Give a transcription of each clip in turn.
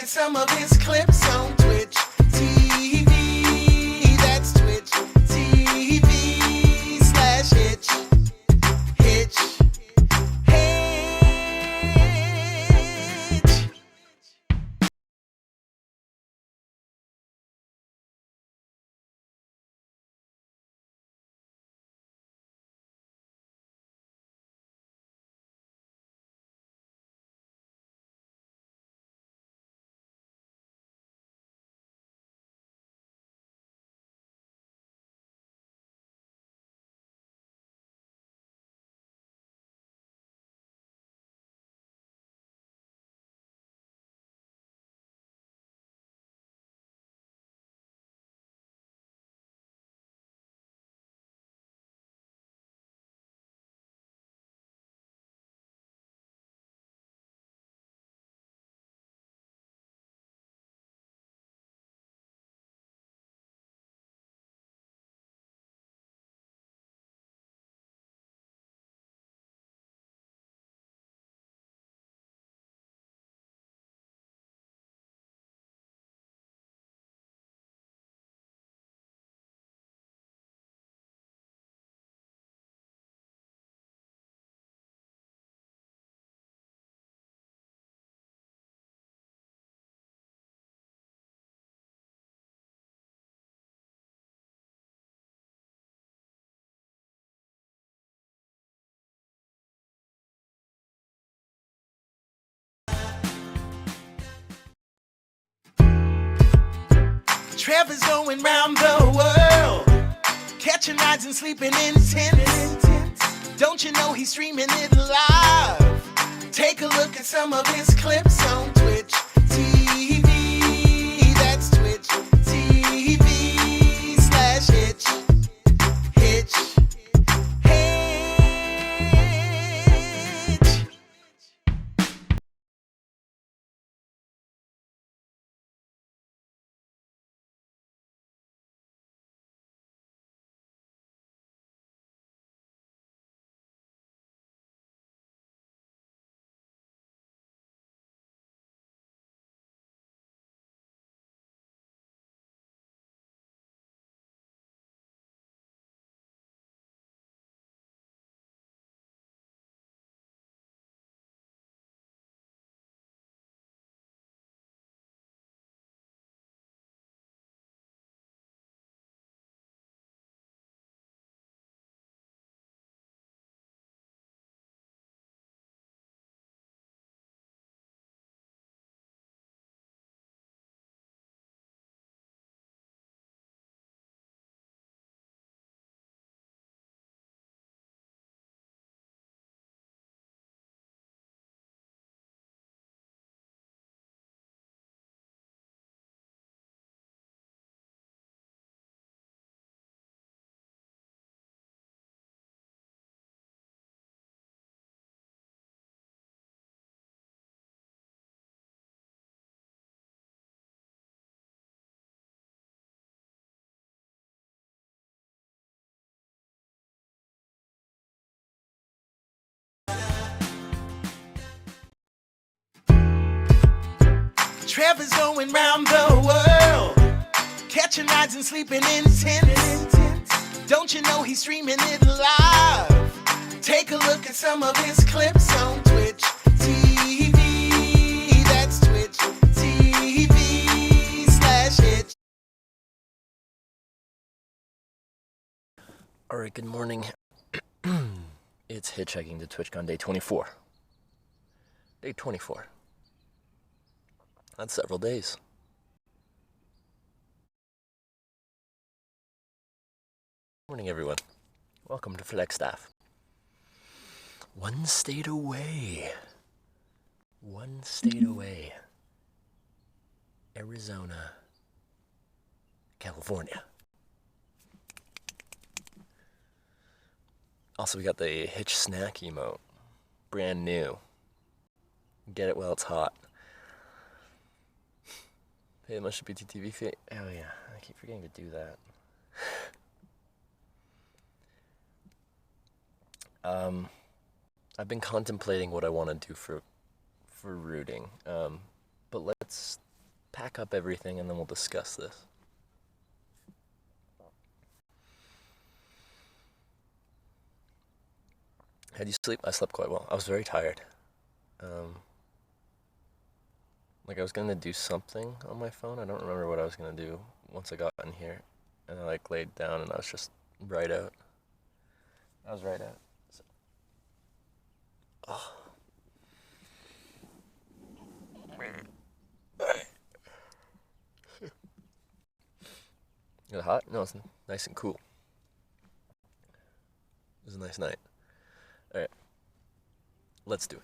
some of his clips on Twitch TV. That's Twitch TV/Hitch. Hitch. Hitch. Trevor's going round the world, catching rides and sleeping in tents. Don't you know he's streaming it live? Take a look at some of his clips on Twitch TV. That's Twitch TV/Hitch. Hitch. Hitch. Trevor's going round the world, catching rides and sleeping in tents. Don't you know he's streaming it live? Take a look at some of his clips on Twitch TV. That's Twitch TV/Hitch. Alright, good morning. It's Hitchhiking to TwitchCon day 24. Day 24. That's several days. Morning, everyone. Welcome to Flagstaff. One state away. One state away. Arizona, California. Also, we got the Hitch snack emote. Brand new. Get it while it's hot. Pay the much BTTV fee. Oh yeah, I keep forgetting to do that. I've been contemplating what I want to do for rooting. But let's pack up everything and then we'll discuss this. How'd you sleep? I slept quite well. I was very tired. Like I was gonna do something on my phone. I don't remember what I was gonna do once I got in here. And I like laid down and I was just right out. I was right out. So. Oh. Is it hot? No, it's nice and cool. It was a nice night. Alright. Let's do it.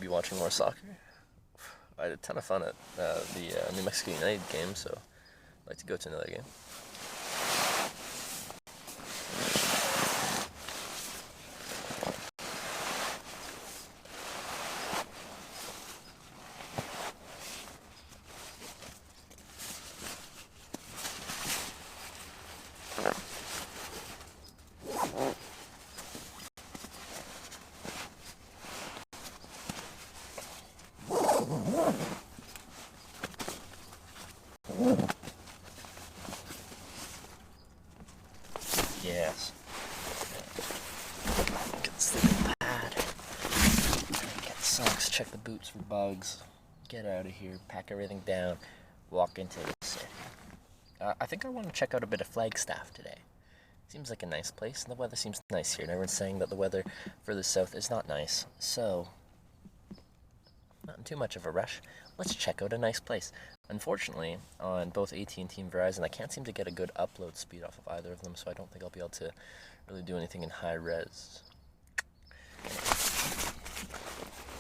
Watching more soccer. I had a ton of fun at the New Mexico United game, so I'd like to go to another game. Yes. Get the sleeping pad. Get the socks, check the boots for bugs. Get out of here, pack everything down, walk into the city. I think I want to check out a bit of Flagstaff today. Seems like a nice place, and the weather seems nice here. And everyone's saying that the weather further south is not nice, so not in too much of a rush. Let's check out a nice place. Unfortunately, on both AT&T and Verizon, I can't seem to get a good upload speed off of either of them, so I don't think I'll be able to really do anything in high res.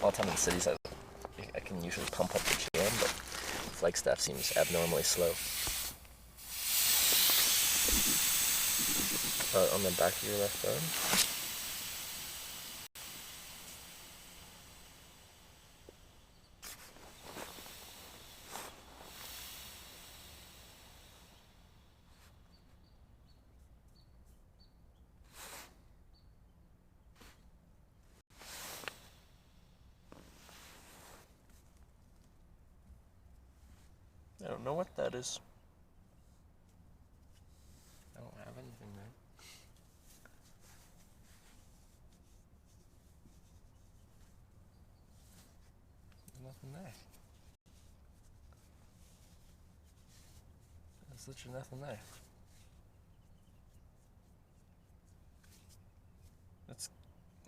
All the time in the cities, I can usually pump up the jam, but Flagstaff seems abnormally slow. On the back of your left arm. I don't know what that is. I don't have anything there. There's nothing there. There's literally nothing there.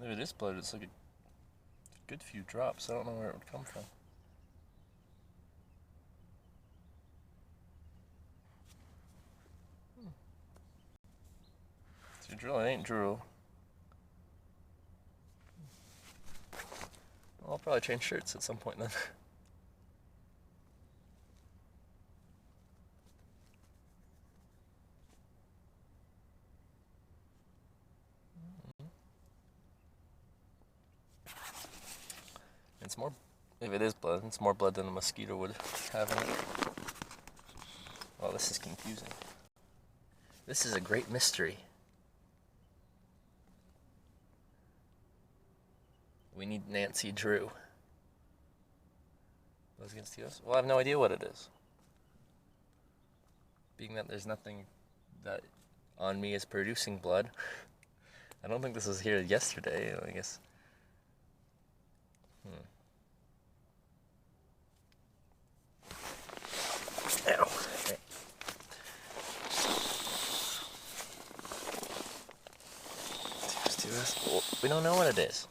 If it is blood, it's like a good few drops. I don't know where it would come from. So drill, it ain't drool. I'll probably change shirts at some point then. It's more, if it is blood, it's more blood than a mosquito would have in it. Oh, this is confusing. This is a great mystery. We need Nancy Drew. Those against the US? Well, I have no idea what it is. Being that there's nothing that on me is producing blood. I don't think this was here yesterday, I guess. Ow. Okay. Let's do this. Well, we don't know what it is.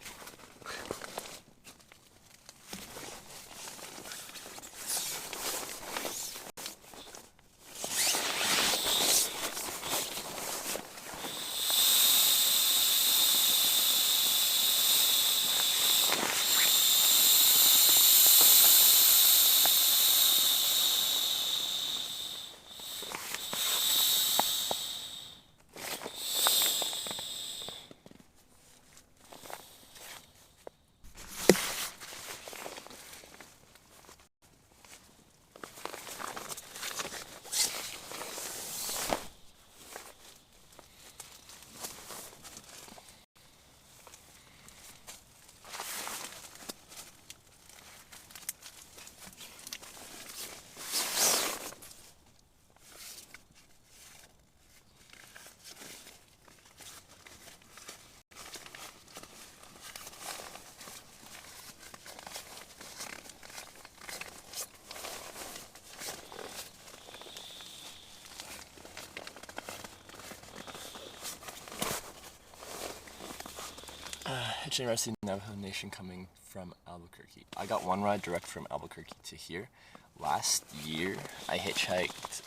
Hitching Rest of the Navajo Nation coming from Albuquerque. I got one ride direct from Albuquerque to here. Last year, I hitchhiked,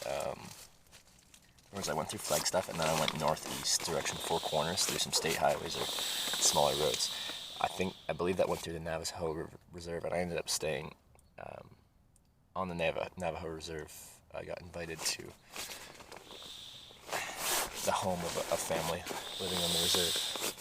whereas I went through Flagstaff, and then I went northeast, direction Four Corners, through some state highways or smaller roads. I believe that went through the Navajo Reserve, and I ended up staying on the Navajo Reserve. I got invited to the home of a family living on the reserve.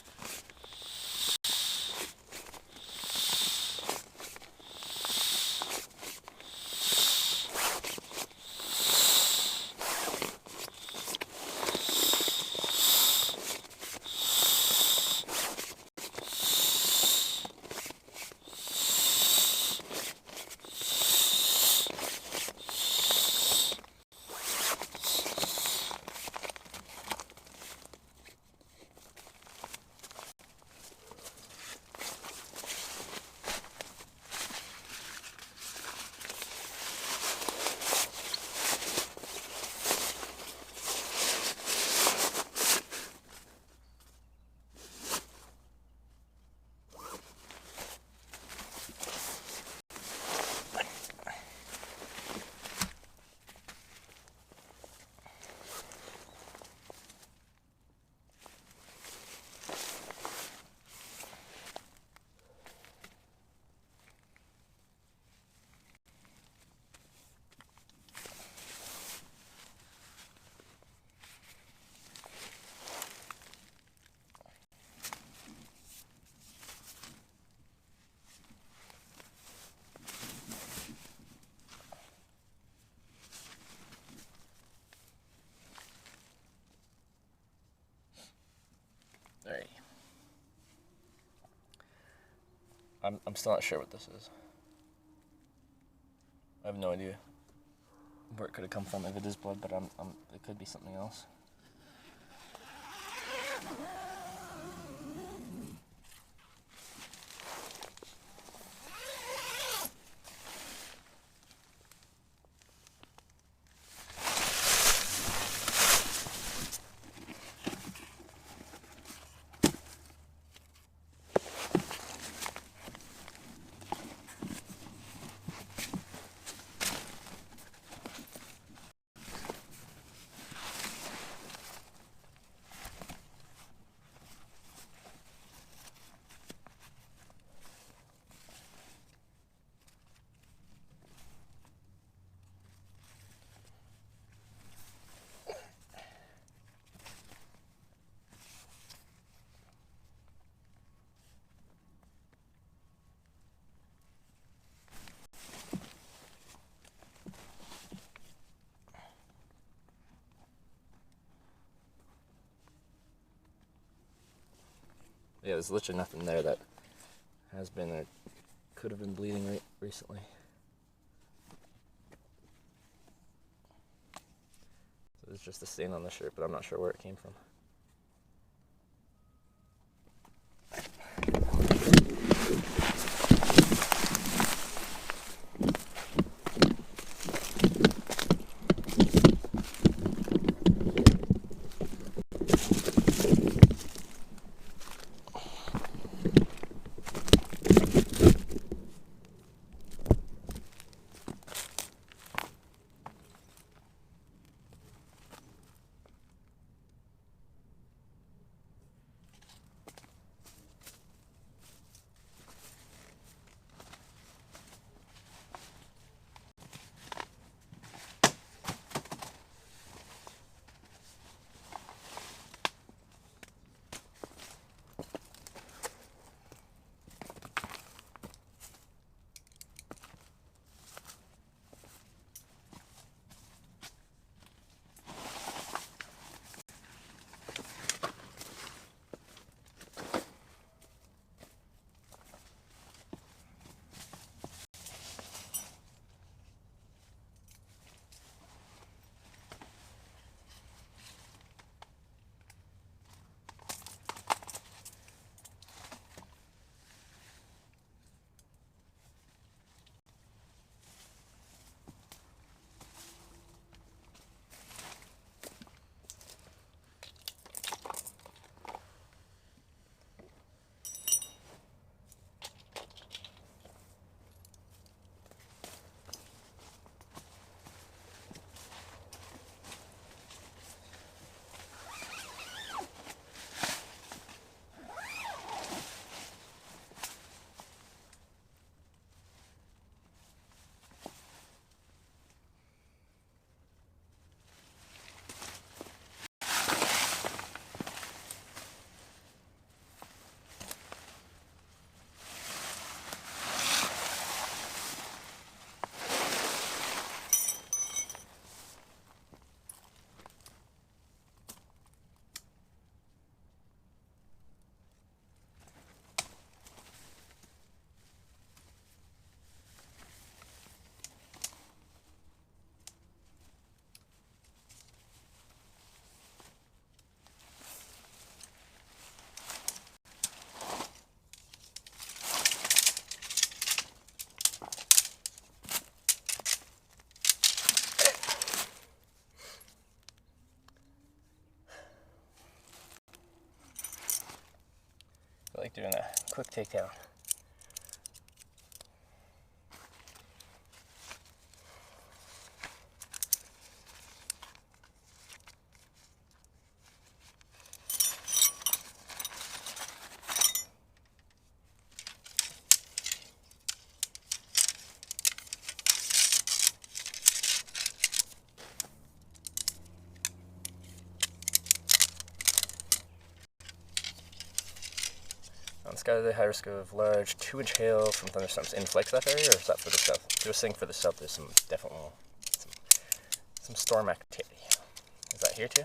Alright. I'm still not sure what this is. I have no idea where it could have come from if it is blood, but it could be something else. Yeah, there's literally nothing there that has been or could have been bleeding recently. So there's just a stain on the shirt, but I'm not sure where it came from. like doing a quick takedown. This guy has a high risk of large 2-inch hail from thunderstorms. Inflicts that area, or is that for the south? Just saying for the south, there's some definitely some storm activity. Is that here too?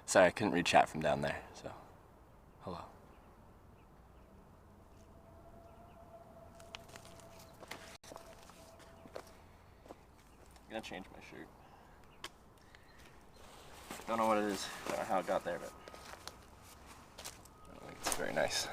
Sorry, I couldn't read chat from down there, so hello. I'm gonna change my shirt. Don't know what it is. Don't know how it got there, but I don't think it's very nice.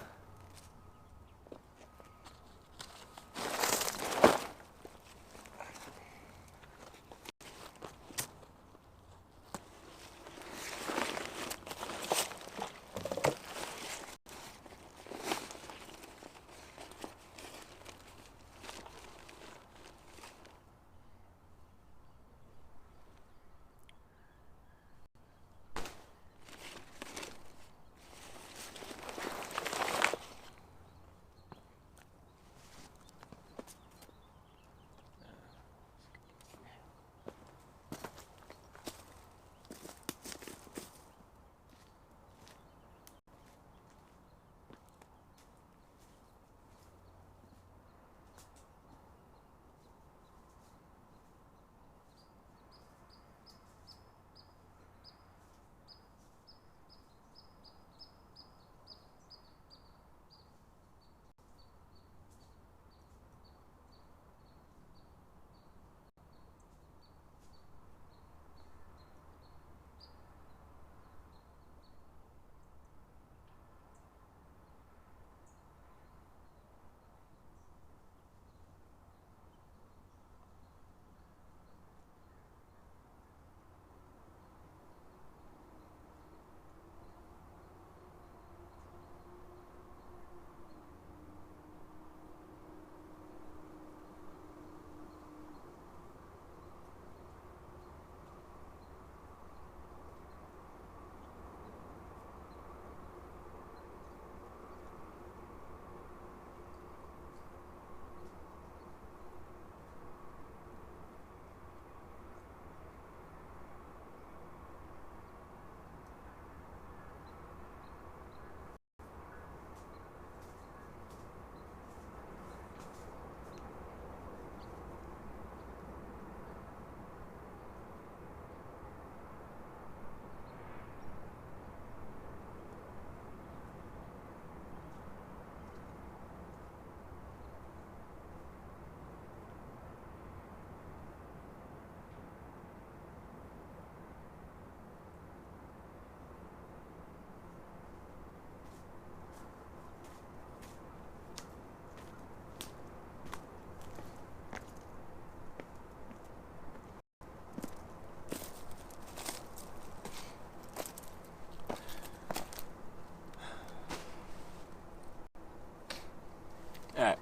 Alright.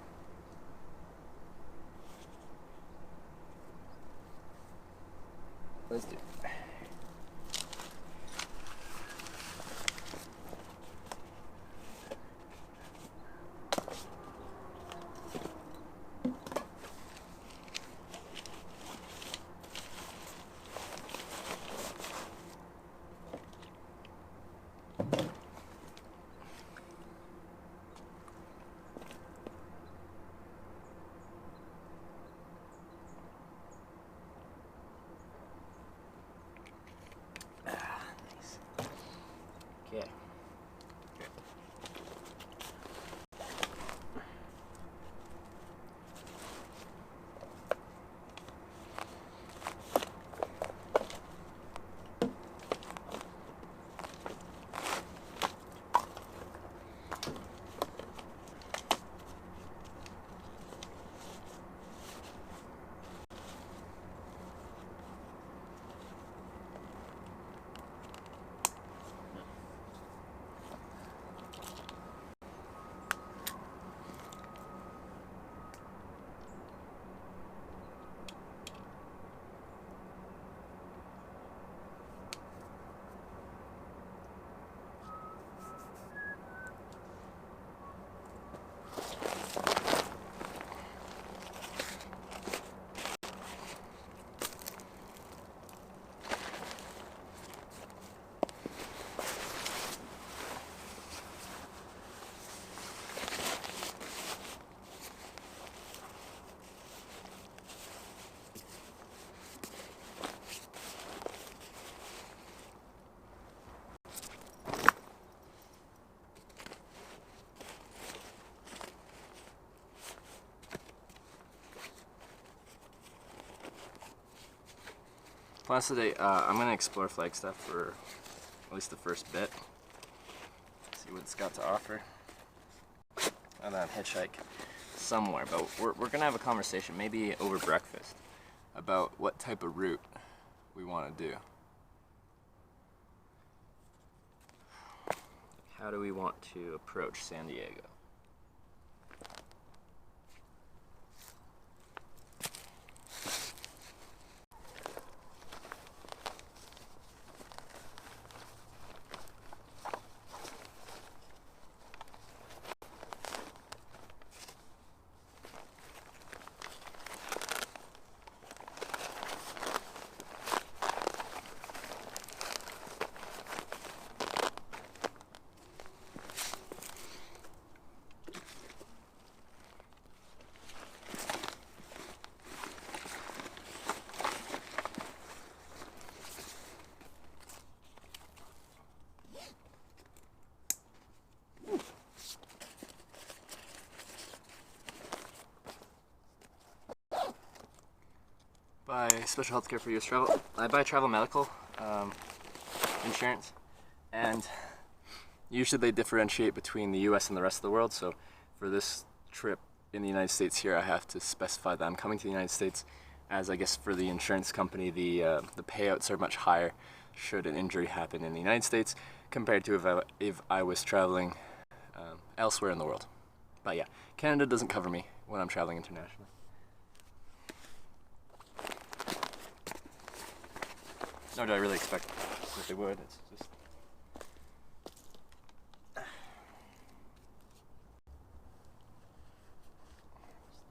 Let's do it. Plans today, I'm going to explore Flagstaff for at least the first bit. See what it's got to offer. And then hitchhike somewhere. But we're going to have a conversation, maybe over breakfast, about what type of route we want to do. How do we want to approach San Diego? Buy special healthcare for US travel. I buy travel medical insurance, and usually they differentiate between the US and the rest of the world. So for this trip in the United States here, I have to specify that I'm coming to the United States, as I guess for the insurance company the payouts are much higher should an injury happen in the United States compared to if I was traveling elsewhere in the world. But yeah, Canada doesn't cover me when I'm traveling internationally. Nor do I really expect that they would. It's just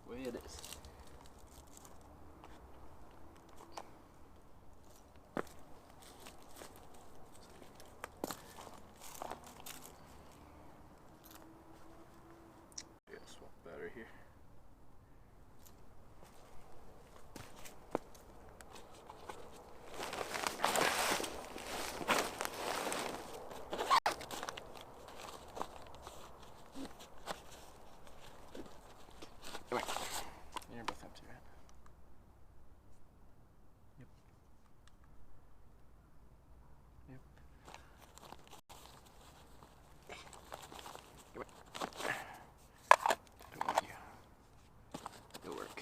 the way it is. Yeah, swap battery here. You're both empty, right? Yep. Yep. Come here. I want you. It'll work.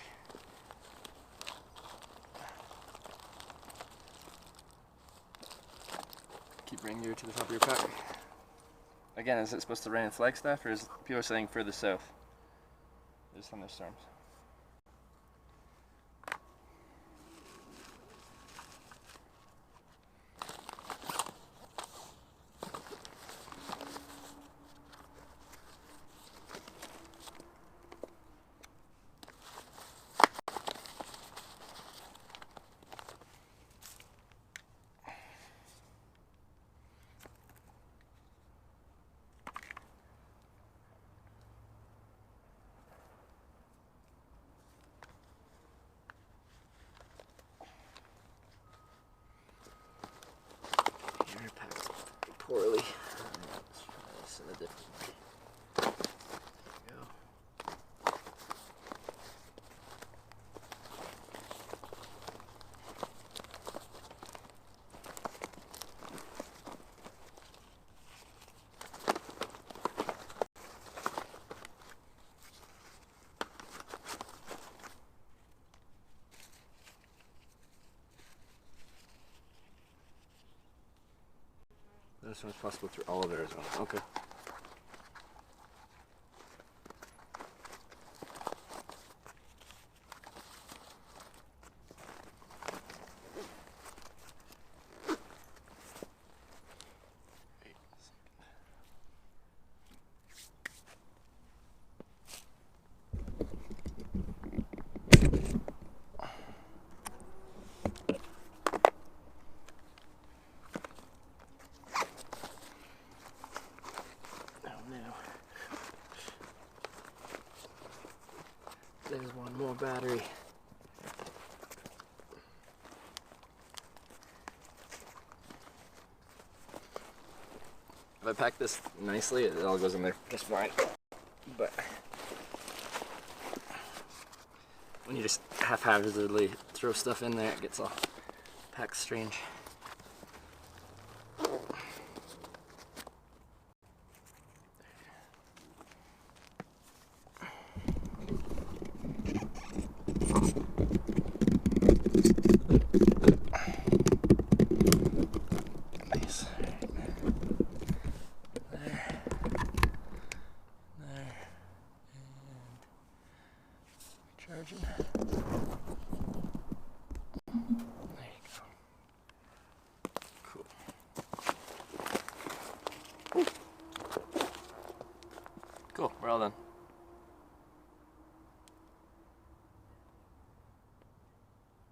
Keep bringing you to the top of your pack. Again, is it supposed to rain in Flagstaff, or is people saying further south? There's thunderstorms. You're packed poorly. Let's try this in a different way. There you go. As soon as possible through all of Arizona. Okay. There's one more battery. If I pack this nicely, it all goes in there just fine. But when you just haphazardly throw stuff in there, it gets all backpack's strange. Nice. There. And charging. There you go. Cool. Cool, we're all done.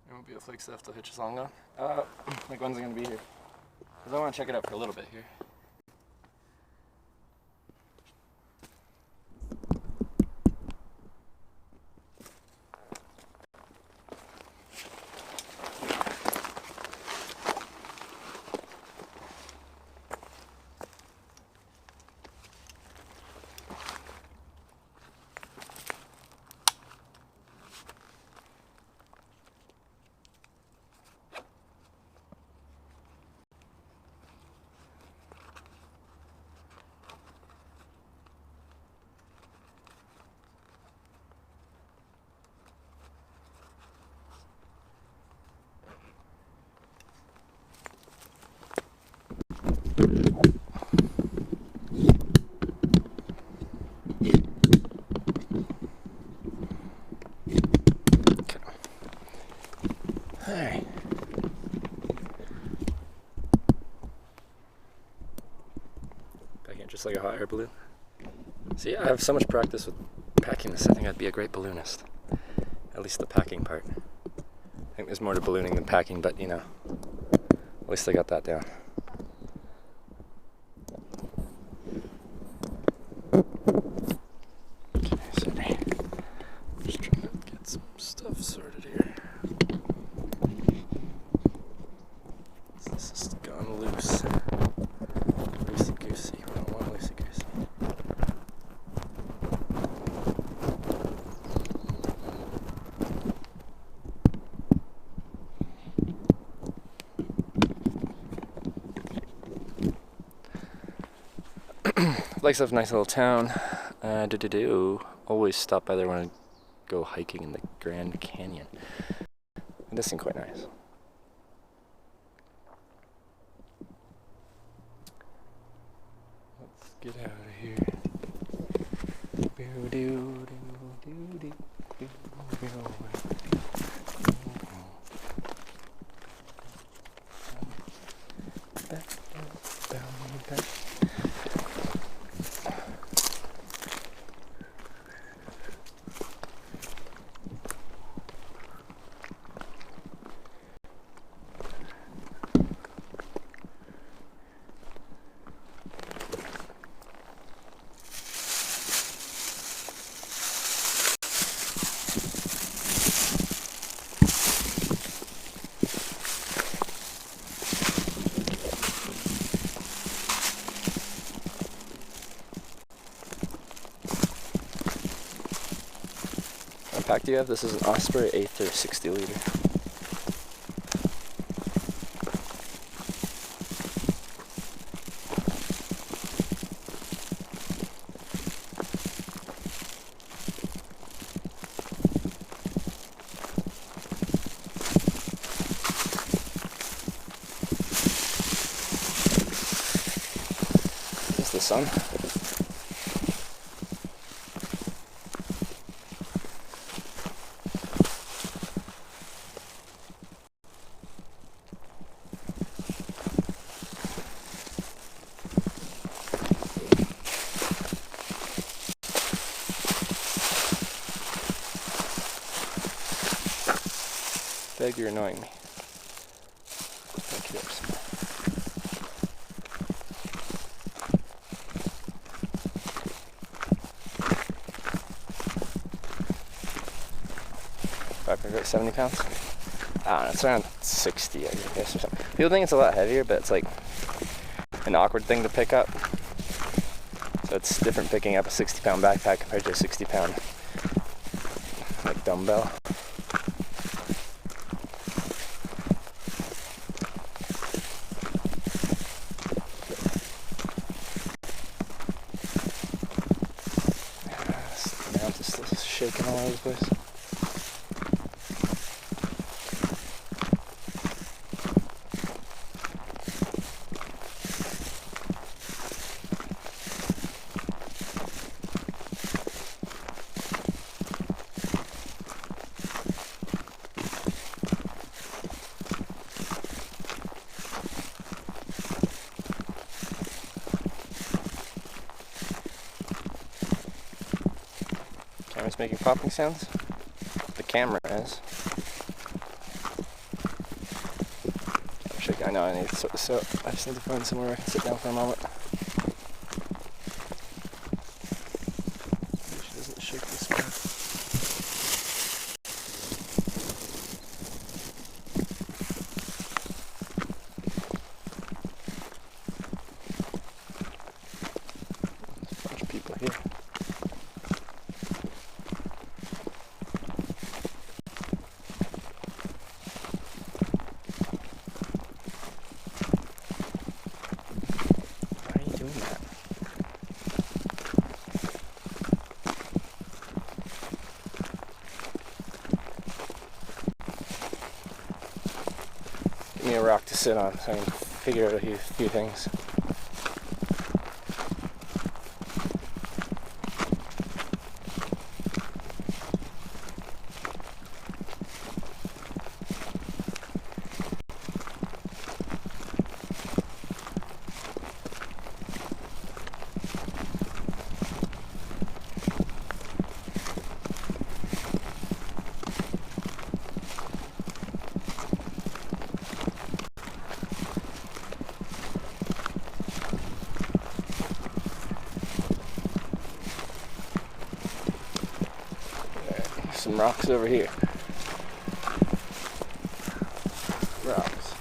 There won't be a flake stuff to hitch us along on. Like when's it gonna be here? Because I want to check it out for a little bit here. Alright. Packing it just like a hot air balloon. See, I have so much practice with packing this, I think I'd be a great balloonist. At least the packing part. I think there's more to ballooning than packing, but you know, at least I got that down. Okay, sorry. Just trying to get some stuff sorted here. This has gone loose. Loosey-goosey. We don't want loosey-goosey. Flagstaff's a nice little town. Always stop by there when I go hiking in the Grand Canyon. It does seem quite nice. Let's get out of here. What pack do you have? This is an Osprey 8th or 60 liter. There's the sun. Beg, you're annoying me. Thank you ever so much. About 70 pounds? I don't know, it's around 60, I guess, or something. People think it's a lot heavier, but it's like an awkward thing to pick up. So it's different picking up a 60-pound backpack compared to a 60-pound like dumbbell. still shaking all over the place. Camera's making popping sounds. The camera is. I know I need to sort this out. I just need to find somewhere I can sit down for a moment. She doesn't shake this one. There's a bunch of people here. Give me a rock to sit on so I can figure out a few things. Some rocks over here. Rocks.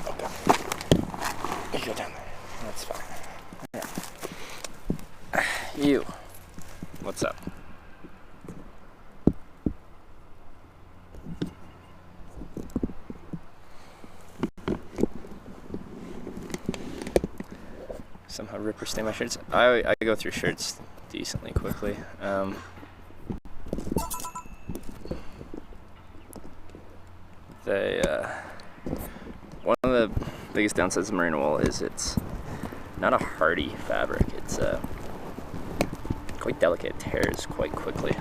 Okay. You go down there. That's fine. Yeah. You. What's up? Somehow Ripper stain my shirts. I go through shirts decently quickly. One of the biggest downsides of merino wool is it's not a hardy fabric. It's quite delicate. It tears quite quickly.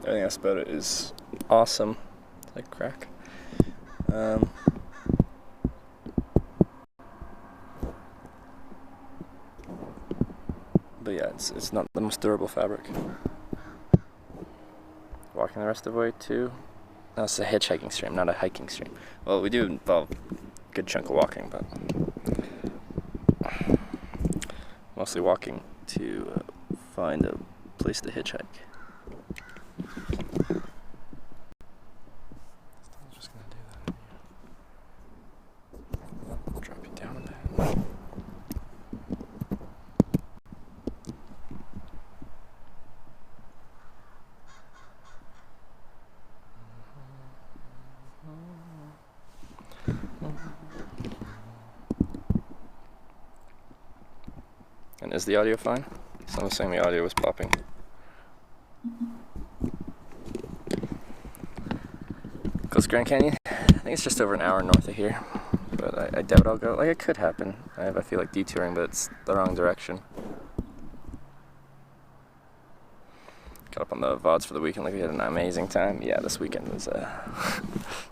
Everything else about it is awesome. It's like crack. But yeah, it's not the most durable fabric. Walking the rest of the way too. No, it's a hitchhiking stream, not a hiking stream. Well, we do involve a good chunk of walking, but mostly walking to find a place to hitchhike. Just gonna do that. Drop you down a bit. And is the audio fine? Someone was saying the audio was popping. Close Grand Canyon? I think it's just over an hour north of here. But I doubt I'll go. Like, it could happen. I feel like detouring, but it's the wrong direction. Got up on the VODs for the weekend, like we had an amazing time. Yeah, this weekend was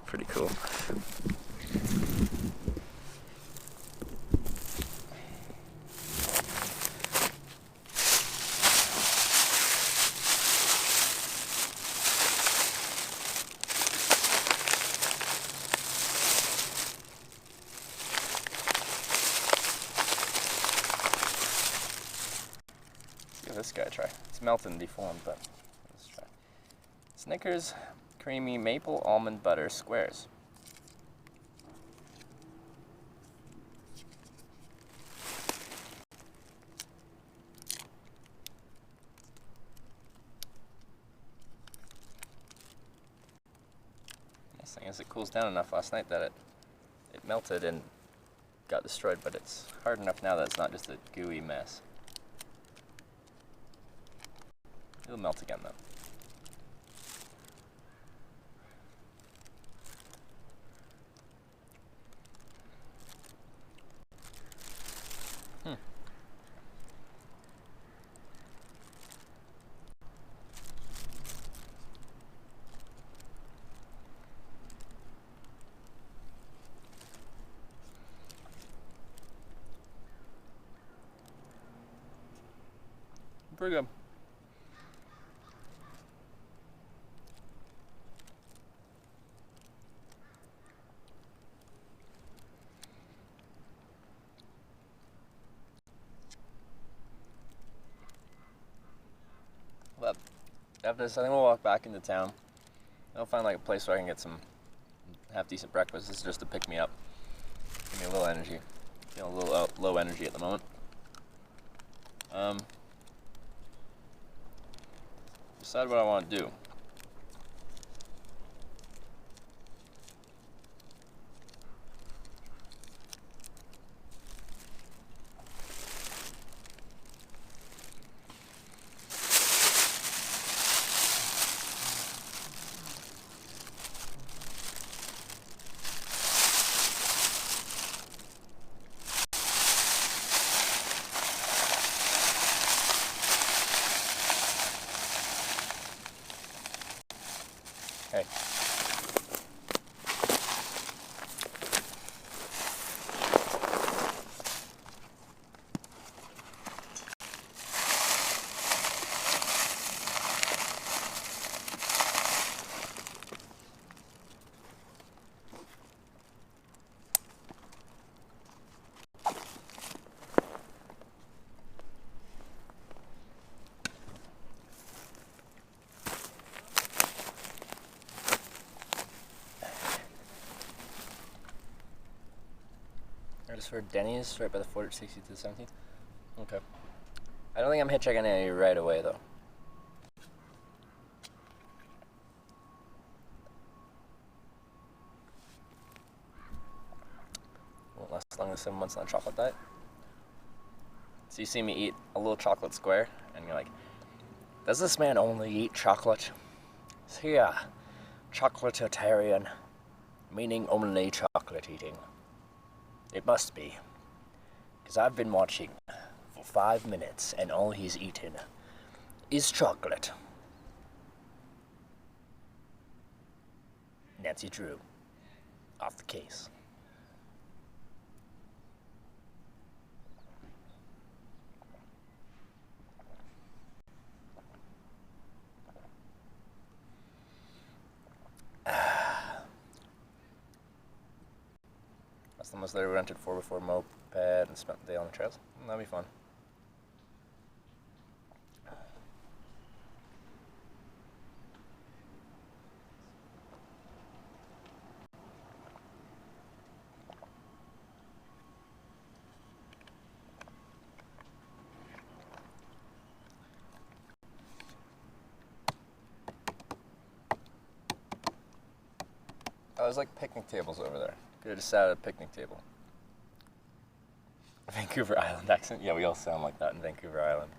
pretty cool. melted and deformed, but let's try. Snickers creamy maple almond butter squares. Nice thing is it cools down enough last night that it melted and got destroyed, but it's hard enough now that it's not just a gooey mess. It'll melt again though. Pretty good. But after this, I think we'll walk back into town. I'll find like a place where I can get some half decent breakfast. This is just to pick me up, give me a little energy. Feeling a little low energy at the moment. Decide what I want to do. Hey. Just for Denny's, right by the 460 to the 17th. Okay. I don't think I'm hitchhiking any right away though. Won't last as long as 7 months on a chocolate diet. So you see me eat a little chocolate square, and you're like, does this man only eat chocolate? Is he a chocolatarian, meaning only chocolate eating? It must be, because I've been watching for 5 minutes and all he's eaten is chocolate. Nancy Drew, off the case. That's the most they rented 4x4 moped and spent the day on the trails. That'd be fun. Oh, there's like picnic tables over there. Could have just sat at a picnic table. Vancouver Island accent? Yeah, we all sound like that in Vancouver Island.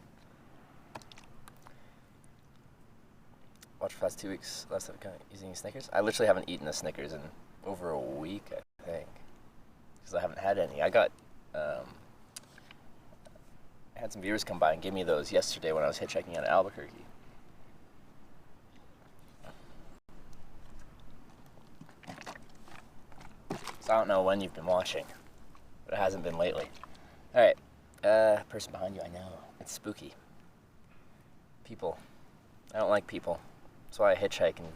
Watched for the past 2 weeks. Last time eating Snickers. I literally haven't eaten a Snickers in over a week, I think. Because I haven't had any. I had some viewers come by and give me those yesterday when I was hitchhiking out of Albuquerque. So I don't know when you've been watching, but it hasn't been lately. Alright, person behind you, I know. It's spooky. People. I don't like people. That's why I hitchhike and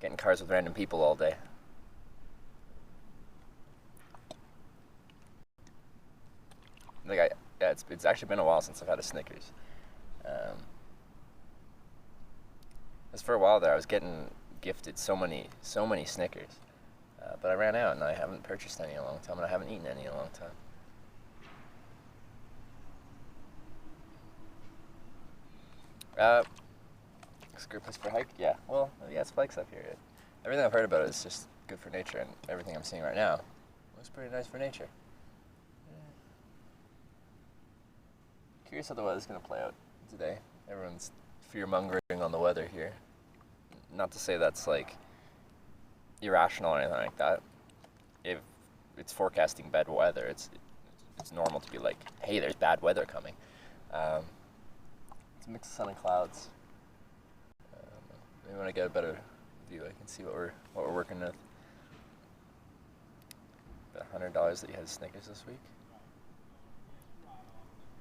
get in cars with random people all day. Like it's actually been a while since I've had a Snickers. Because for a while there, I was getting gifted so many Snickers. But I ran out, and I haven't purchased any in a long time, and I haven't eaten any in a long time. It's a good place for a hike? Yeah. Well, yeah, it's Flagstaff here. Everything I've heard about it is just good for nature, and everything I'm seeing right now looks pretty nice for nature. Curious how the weather's going to play out today. Everyone's fear-mongering on the weather here. Not to say that's, like, irrational or anything like that. If it's forecasting bad weather, it's normal to be like, hey, there's bad weather coming. It's a mix of sun and clouds. Maybe when I get a better view, I can see what we're working with. About $100 that you had Snickers this week.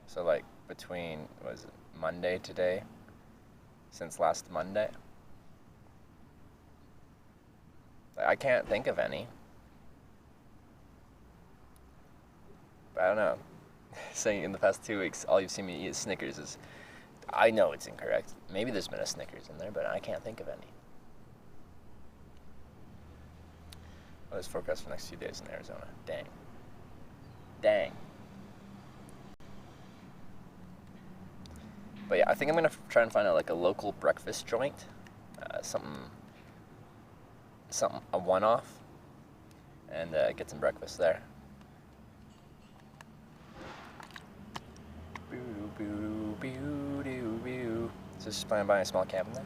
So like between, what is it, Monday today, since last Monday, I can't think of any. But I don't know. Saying in the past 2 weeks, all you've seen me eat is Snickers is, I know it's incorrect. Maybe there's been a Snickers in there, but I can't think of any. Oh, there's forecast for the next few days in Arizona. Dang. But yeah, I think I'm gonna try and find out like a local breakfast joint, a one-off, and get some breakfast there. So just plan on buying a small cabin there.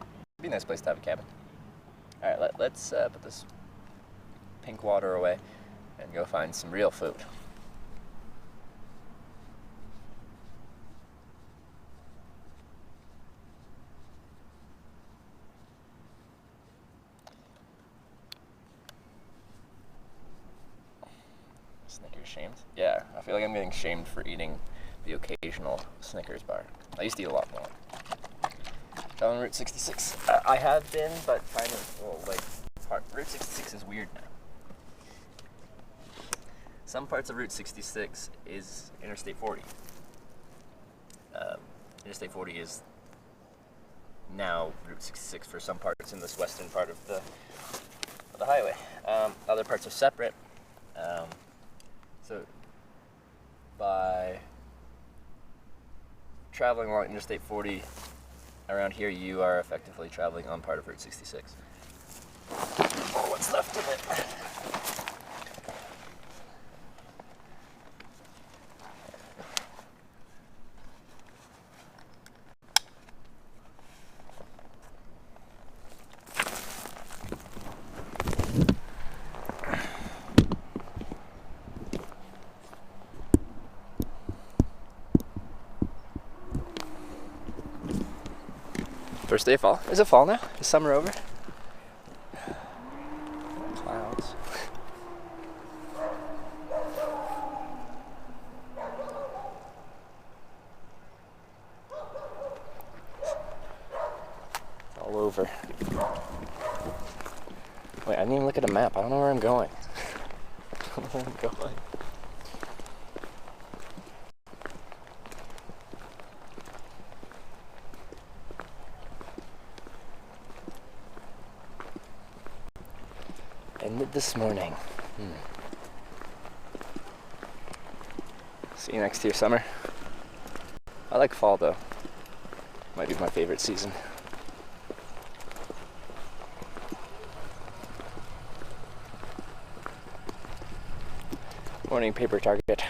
It'd be a nice place to have a cabin. All right, let's put this pink water away and go find some real food. Snickers shamed? Yeah, I feel like I'm getting shamed for eating the occasional Snickers bar. I used to eat a lot more. Down Route 66. I have been, but kind of, well, like, Route 66 is weird now. Some parts of Route 66 is Interstate 40. Interstate 40 is now Route 66 for some parts in this western part of the highway. Other parts are separate. So by traveling along Interstate 40 around here, you are effectively traveling on part of Route 66. Oh, what's left of it? First day of fall. Is it fall now? Is summer over? Clouds. It's all over. Wait, I didn't even look at a map. I don't know where I'm going. I don't know where I'm going. Ended this morning. See you next year, summer. I like fall though. Might be my favorite season. Morning paper Target.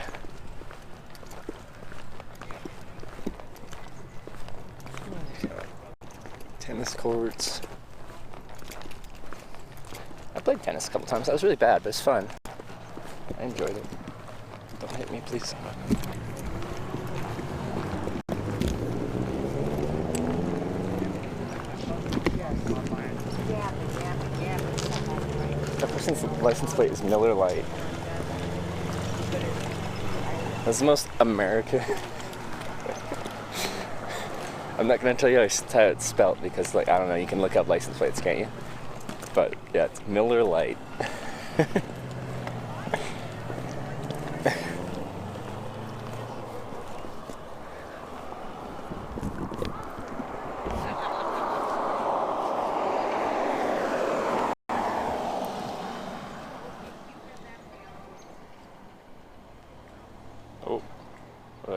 Tennis courts. I played tennis a couple times. That was really bad, but it's fun. I enjoyed it. Don't hit me, please. That person's license plate is Miller Lite. That's the most American. I'm not gonna tell you how it's spelled because, like, I don't know. You can look up license plates, can't you? But yeah, it's Miller Lite.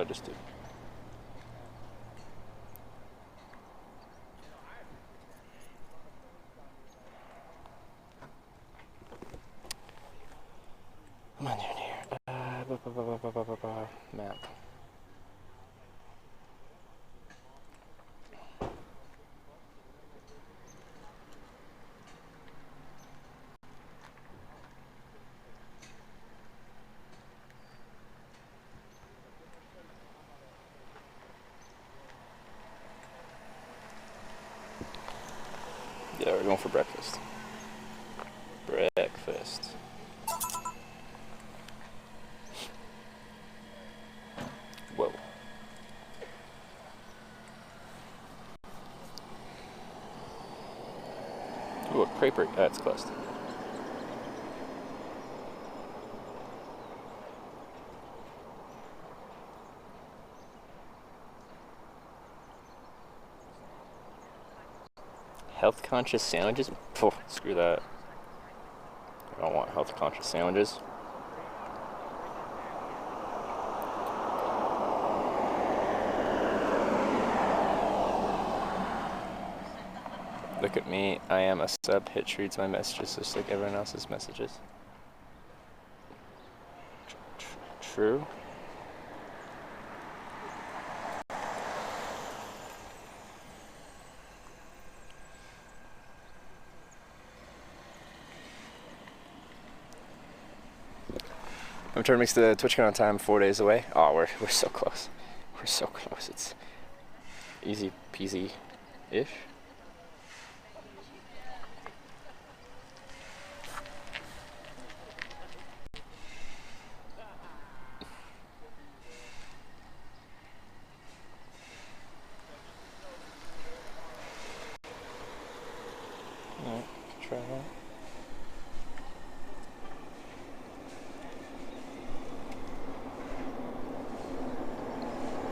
just did. Come on down here. Map. Yeah, we're going for breakfast. Breakfast. Whoa. Ooh, a creperie. That's closed. Health conscious sandwiches? Oh, screw that. I don't want health conscious sandwiches. Look at me, I am a sub. Hitch reads my messages just like everyone else's messages. True. I'm trying to mix the TwitchCon time 4 days away. Oh, we're so close. We're so close. It's easy peasy-ish. Alright, try that.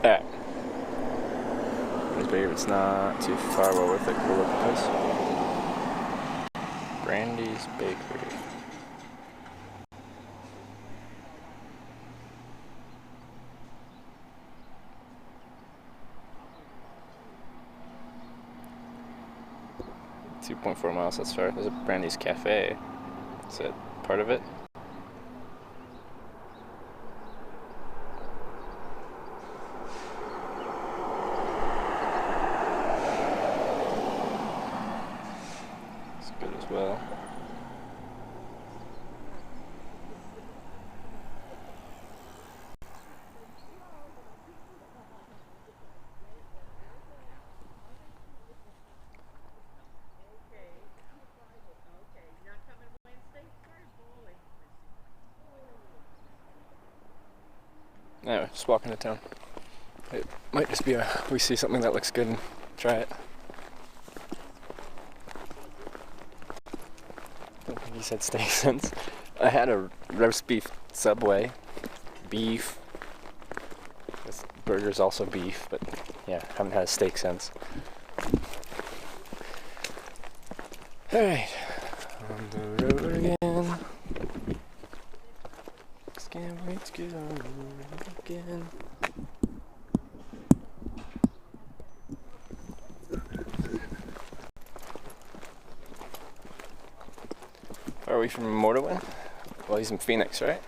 Alright. Babe, it's not too far, well worth it. Cool looking place. Brandy's Bakery. .4 miles, that's far. There's a Brandy's Cafe. Is that part of it? It's good as well. Anyway, just walking to town. It might just be we see something that looks good and try it. Don't think he said steak since. I had a roast beef Subway. Beef. This burger's also beef, but yeah, haven't had a steak since. Alright. On the road again. Just can't wait to get on the road again. Are we from Morrowind? Well, he's in Phoenix, right?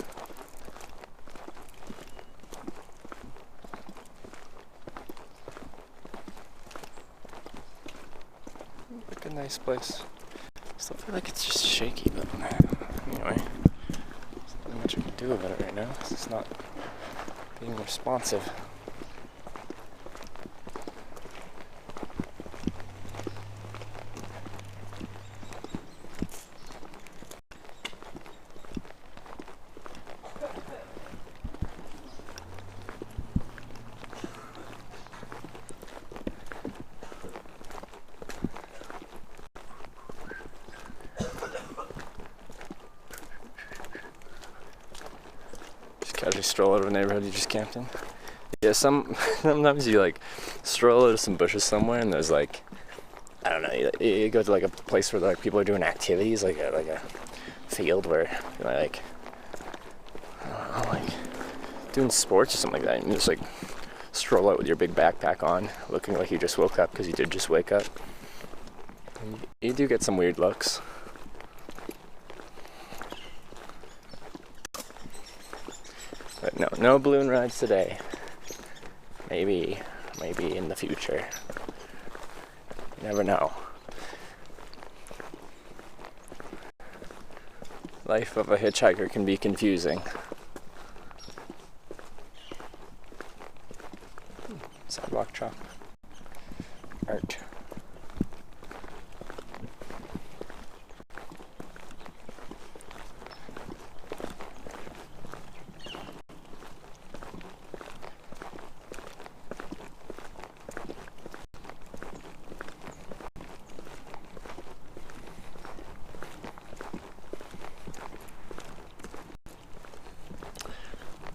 Like a nice place. Still feel like it's just shaky, but anyway, there's not much I can do about it right now. It's just not being responsive. Casually stroll out of a neighborhood you just camped in. Yeah, sometimes you like stroll out of some bushes somewhere and there's like, I don't know, you go to like a place where like people are doing activities, like a field where you're like, I don't know, like doing sports or something like that, and you just like stroll out with your big backpack on, looking like you just woke up, because you did just wake up. You do get some weird looks. But no balloon rides today. Maybe in the future. You never know. Life of a hitchhiker can be confusing. Sidewalk chalk. Art.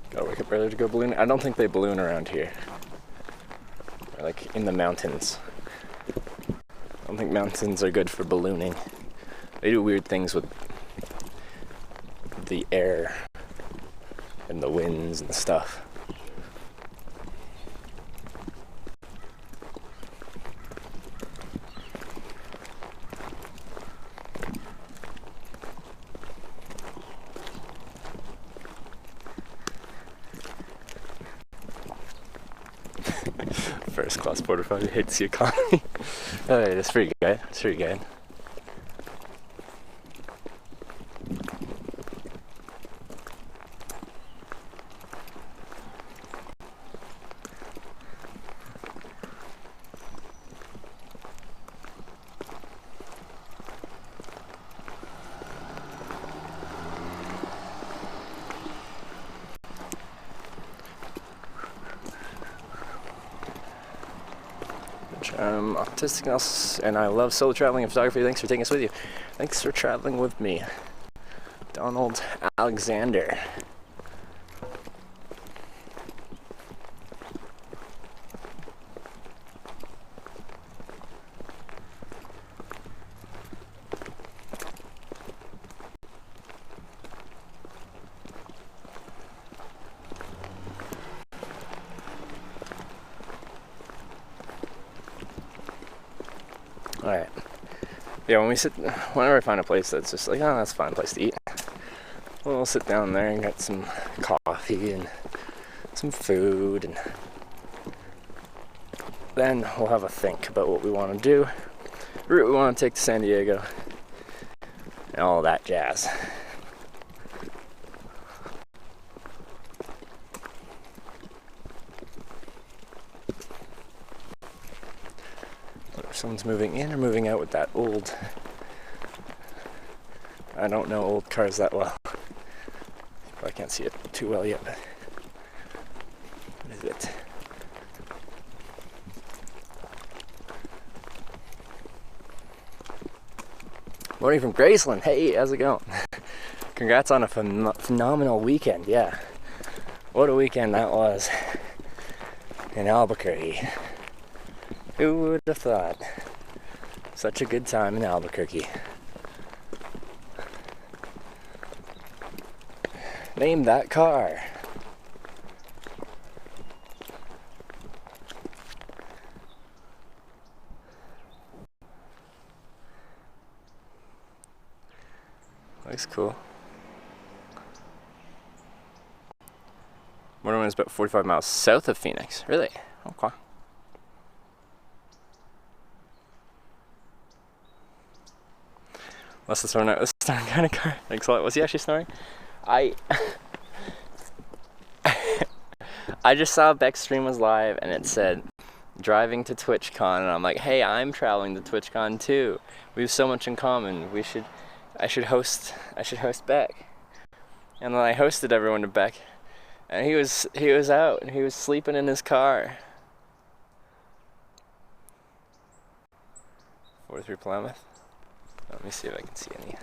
Gotta wake up early to go balloon. I don't think they balloon around here. Or like in the mountains. I don't think mountains are good for ballooning. They do weird things with the air and the winds and stuff. First class border party hates the economy. Alright, that's pretty good. That's pretty good. I'm autistic and I love solo traveling and photography. Thanks for taking us with you. Thanks for traveling with me. Donald Alexander. Alright. Yeah, whenever I find a place that's just like, oh, that's a fine place to eat, we'll sit down there and get some coffee and some food, and then we'll have a think about what we want to do, the route we want to take to San Diego, and all that jazz. Someone's moving in or moving out with that old, I don't know old cars that well. I can't see it too well yet, but what is it? Morning from Graceland. Hey, how's it going? Congrats on a phenomenal weekend. Yeah, what a weekend that was in Albuquerque. Who would have thought? Such a good time in Albuquerque. Name that car. Looks cool. Motorman is about 45 miles south of Phoenix. Really? Okay. Unless the snoring out was snoring kind of car. Thanks a lot. Was he actually snoring? I just saw Beck's stream was live and it said driving to TwitchCon, and I'm like, hey, I'm traveling to TwitchCon too. We have so much in common. I should host Beck. And then I hosted everyone to Beck, and he was out and he was sleeping in his car. 43 Plymouth. Let me see if I can see any.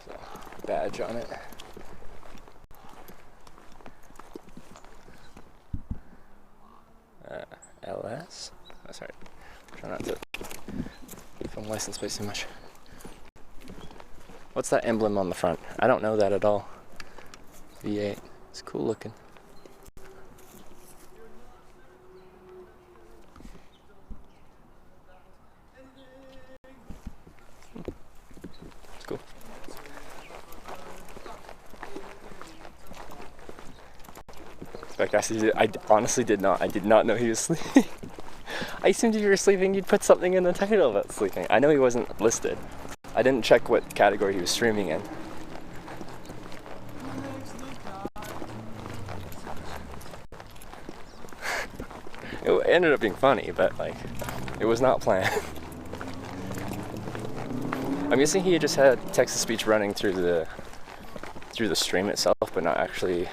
So, badge on it. LS? Oh, sorry. Try not to film license plate too much. What's that emblem on the front? I don't know that at all. V8. It's cool looking. It's cool. In fact, I honestly did not know he was sleeping. I assumed if you were sleeping, you'd put something in the title about sleeping. I know he wasn't listed. I didn't check what category he was streaming in. It ended up being funny, but like, it was not planned. I'm guessing he just had text-to-speech running through the stream itself, but not actually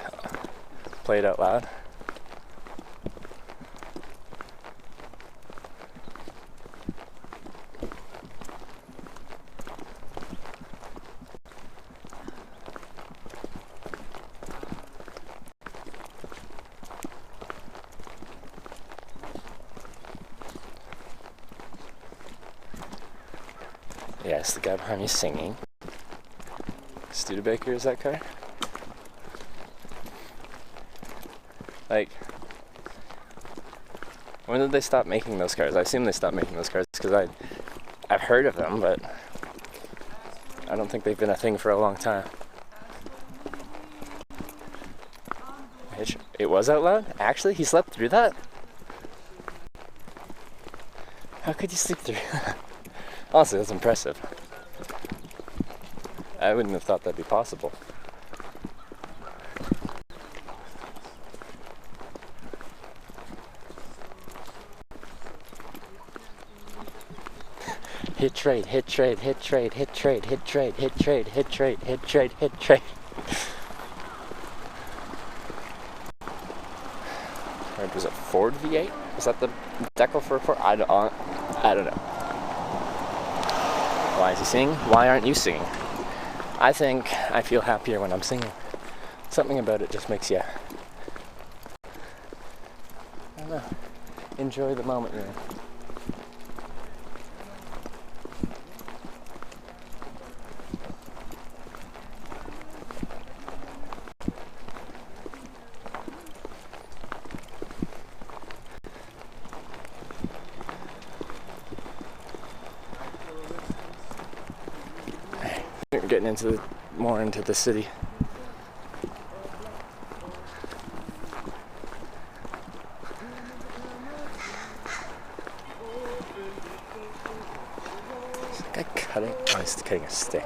play it out loud. Yes, the guy behind me singing. Studebaker, is that car? Like, when did they stop making those cars? I assume they stopped making those cars because I've heard of them, but I don't think they've been a thing for a long time. It was out loud? Actually, he slept through that? How could you sleep through that? Honestly, that's impressive. I wouldn't have thought that'd be possible. Hit trade, hit trade, hit trade, hit trade, hit trade, hit trade, hit trade, hit trade, hit trade. Was it Ford V8? Is that the decal for a Ford? I don't know. Why is he singing? Why aren't you singing? I think I feel happier when I'm singing. Something about it just makes you, I don't know, enjoy the moment you're in. We're getting more into the city. Is that guy cutting? Oh, he's cutting a stick.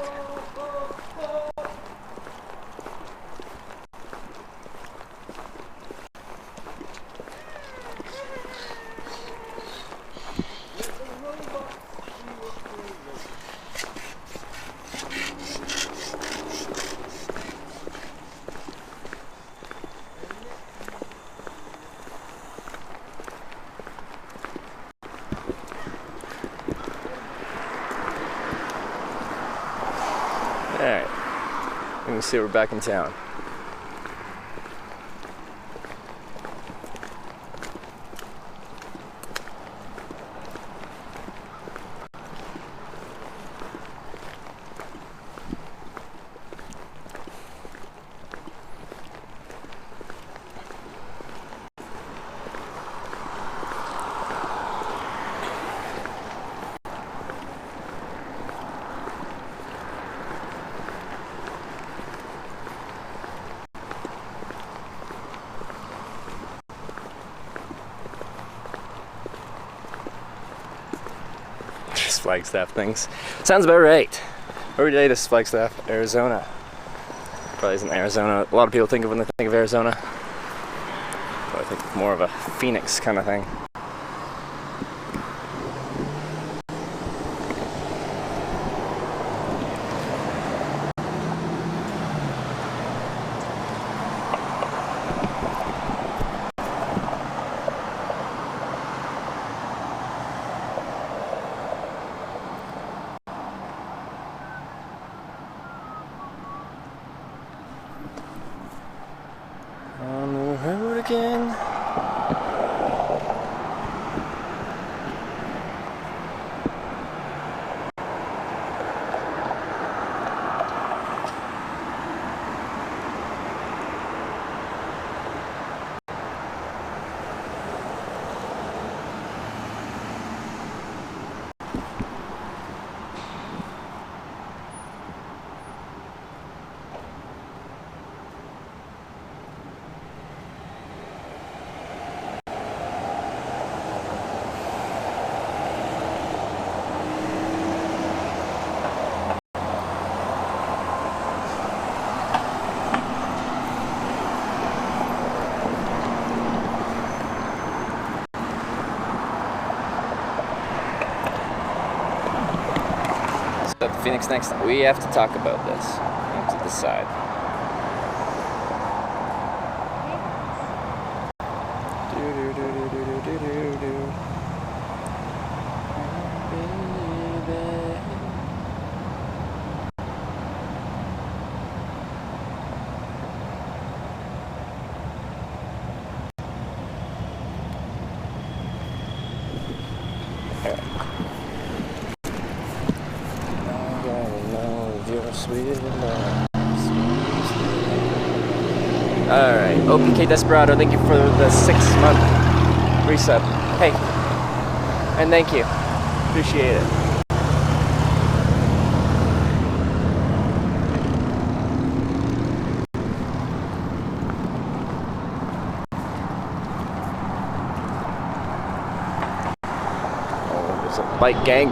Alright, let me see, we're back in town. Flagstaff things. Sounds about right. Where did this Flagstaff, Arizona? Probably isn't Arizona. A lot of people think of when they think of Arizona. But I think more of a Phoenix kind of thing. On the road again. But Phoenix, next time we have to talk about this. We have to decide. Alright, OPK Desperado, thank you for the 6-month resub. Hey, and thank you. Appreciate it. Oh, there's a bike gang.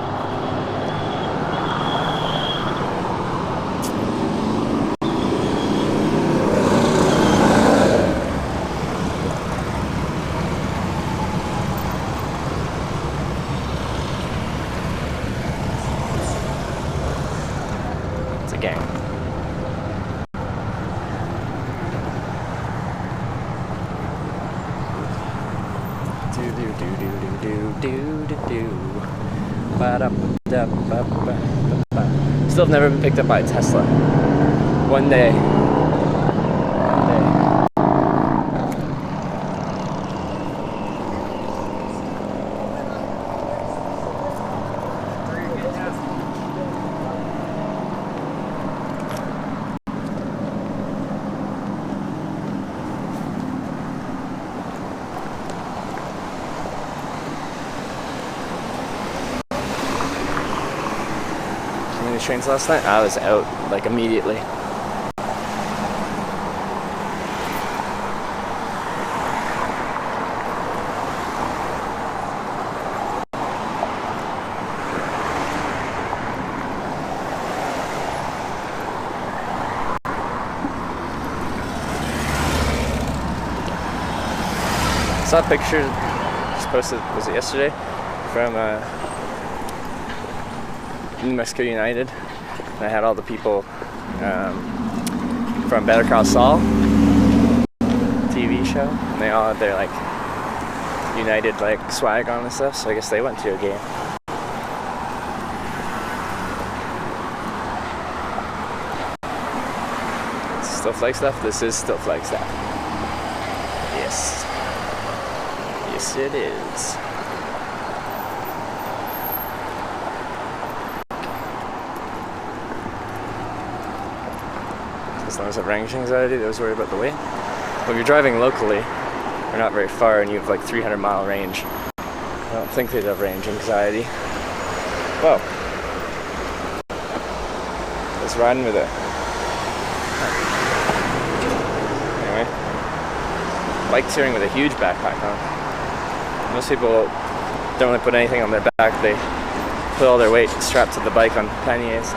Still have never been picked up by a Tesla. One day. Trains last night? I was out like immediately. Saw a picture just posted, was it yesterday, from New Mexico United, and I had all the people from Better Call Saul TV show, and they all had their like United like swag on and stuff, so I guess they went to a game. Still Flagstaff? This is still Flagstaff. Yes. Yes it is. As long as I have range anxiety, I was worried about the weight. Well, if you're driving locally, or not very far, and you have like 300-mile range, I don't think they'd have range anxiety. Whoa. Just riding with it. Anyway. Bike touring with a huge backpack on. Most people don't really put anything on their back. They put all their weight strapped to the bike on panniers.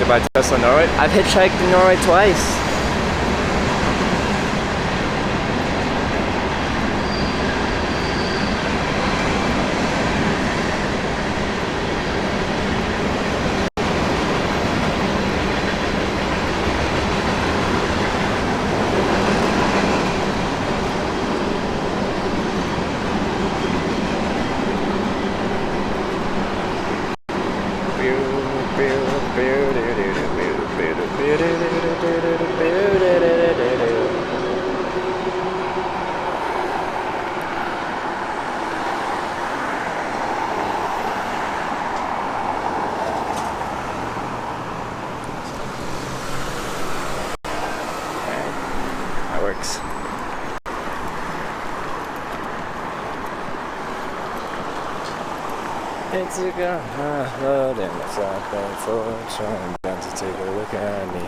By Tesla Norway. I've hitchhiked in Norway twice. It's a gun, load in the flatbed for trying down to take a look at me.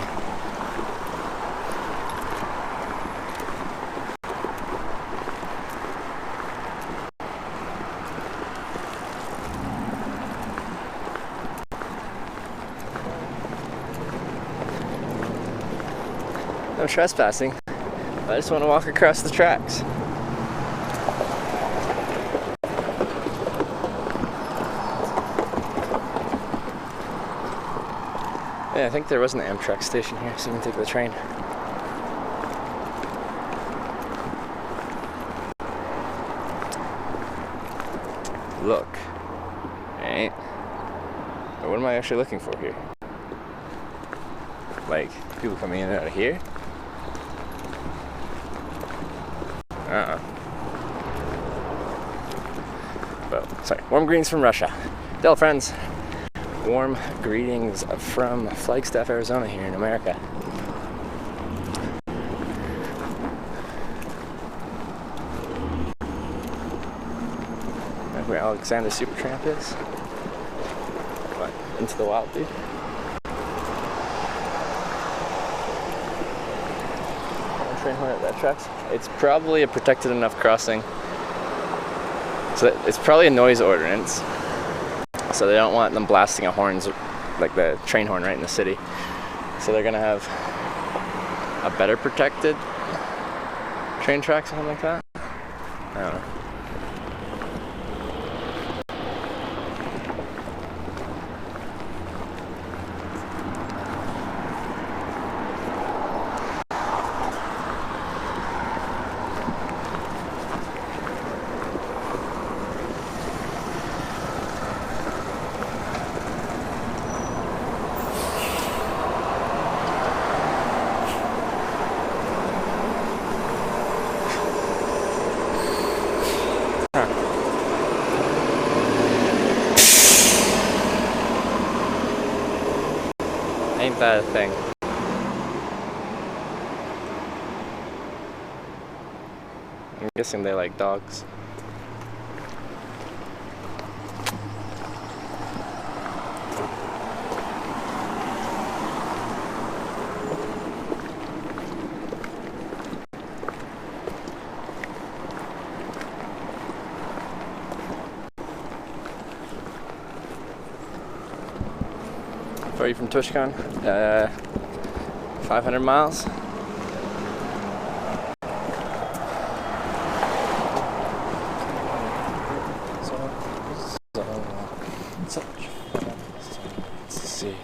No trespassing. I just want to walk across the tracks. Yeah, I think there was an Amtrak station here, so you can take the train. Look. Right? But what am I actually looking for here? Like, people coming in and out of here? Well, sorry, warm greetings from Russia. Del friends, warm greetings from Flagstaff, Arizona here in America. Where Alexander Supertramp is. What? Into the Wild, dude. Train horn at that tracks. It's probably a protected enough crossing. So it's probably a noise ordinance. So they don't want them blasting a horns like the train horn right in the city. So they're gonna have a better protected train tracks or something like that. I don't know. Ain't that a thing? I'm guessing they like dogs. Are you from Tushkan? 500 miles. Let's see.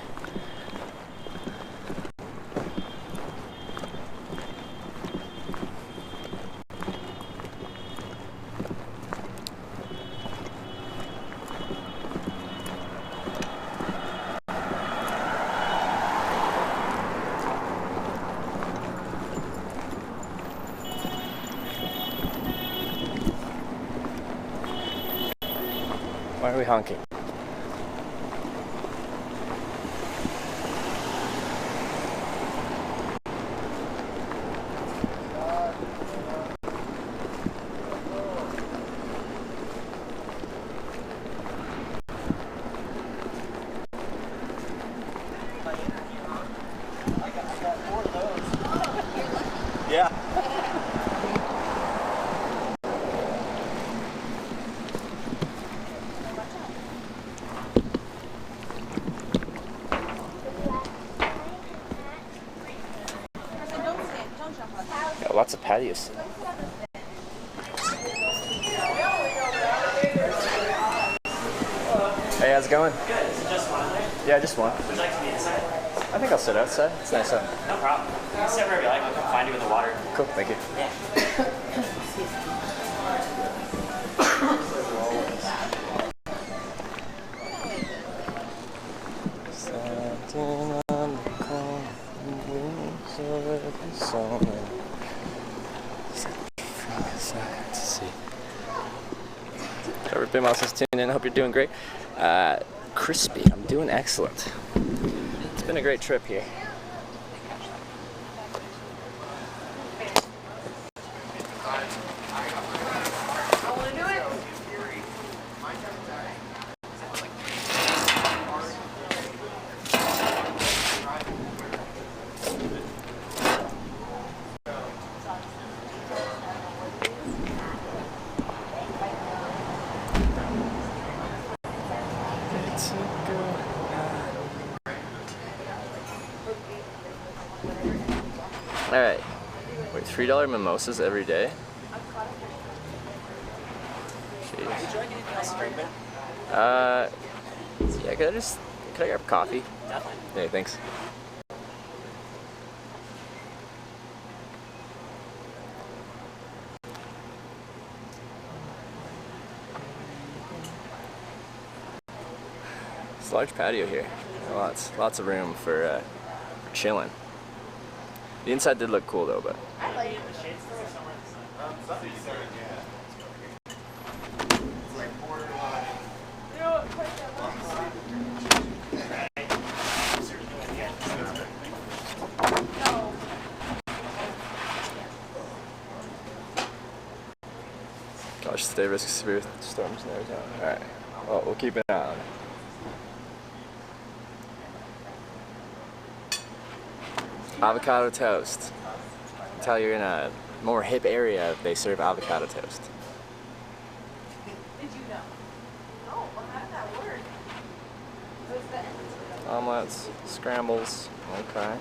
Why are we honking? Yeah. Got lots of patios. Hey, how's it going? Good. Is it just one there? Yeah, just one. Would you like to be inside? I think I'll sit outside. It's nice out. No problem. You can sit wherever you like. I'll come find you in the water. Cool, thank you. Let's see. Trevor Bimos is tuning in. I hope you're doing great. Crispy, I'm doing excellent. It's been a great trip here. Alright. Wait, $3 mimosas every day? Jeez. Would you like anything else to drink, man? Yeah, could I grab coffee? Definitely. Hey, thanks. It's a large patio here. Lots of room for chilling. The inside did look cool though, but gosh, stay risk of severe storms in Arizona. Alright. Well, we'll keep an eye on it. Avocado toast. Tell you're in a more hip area, they serve avocado toast. Did you know? Oh, well, how did that work? What's that? Omelets, scrambles, okay.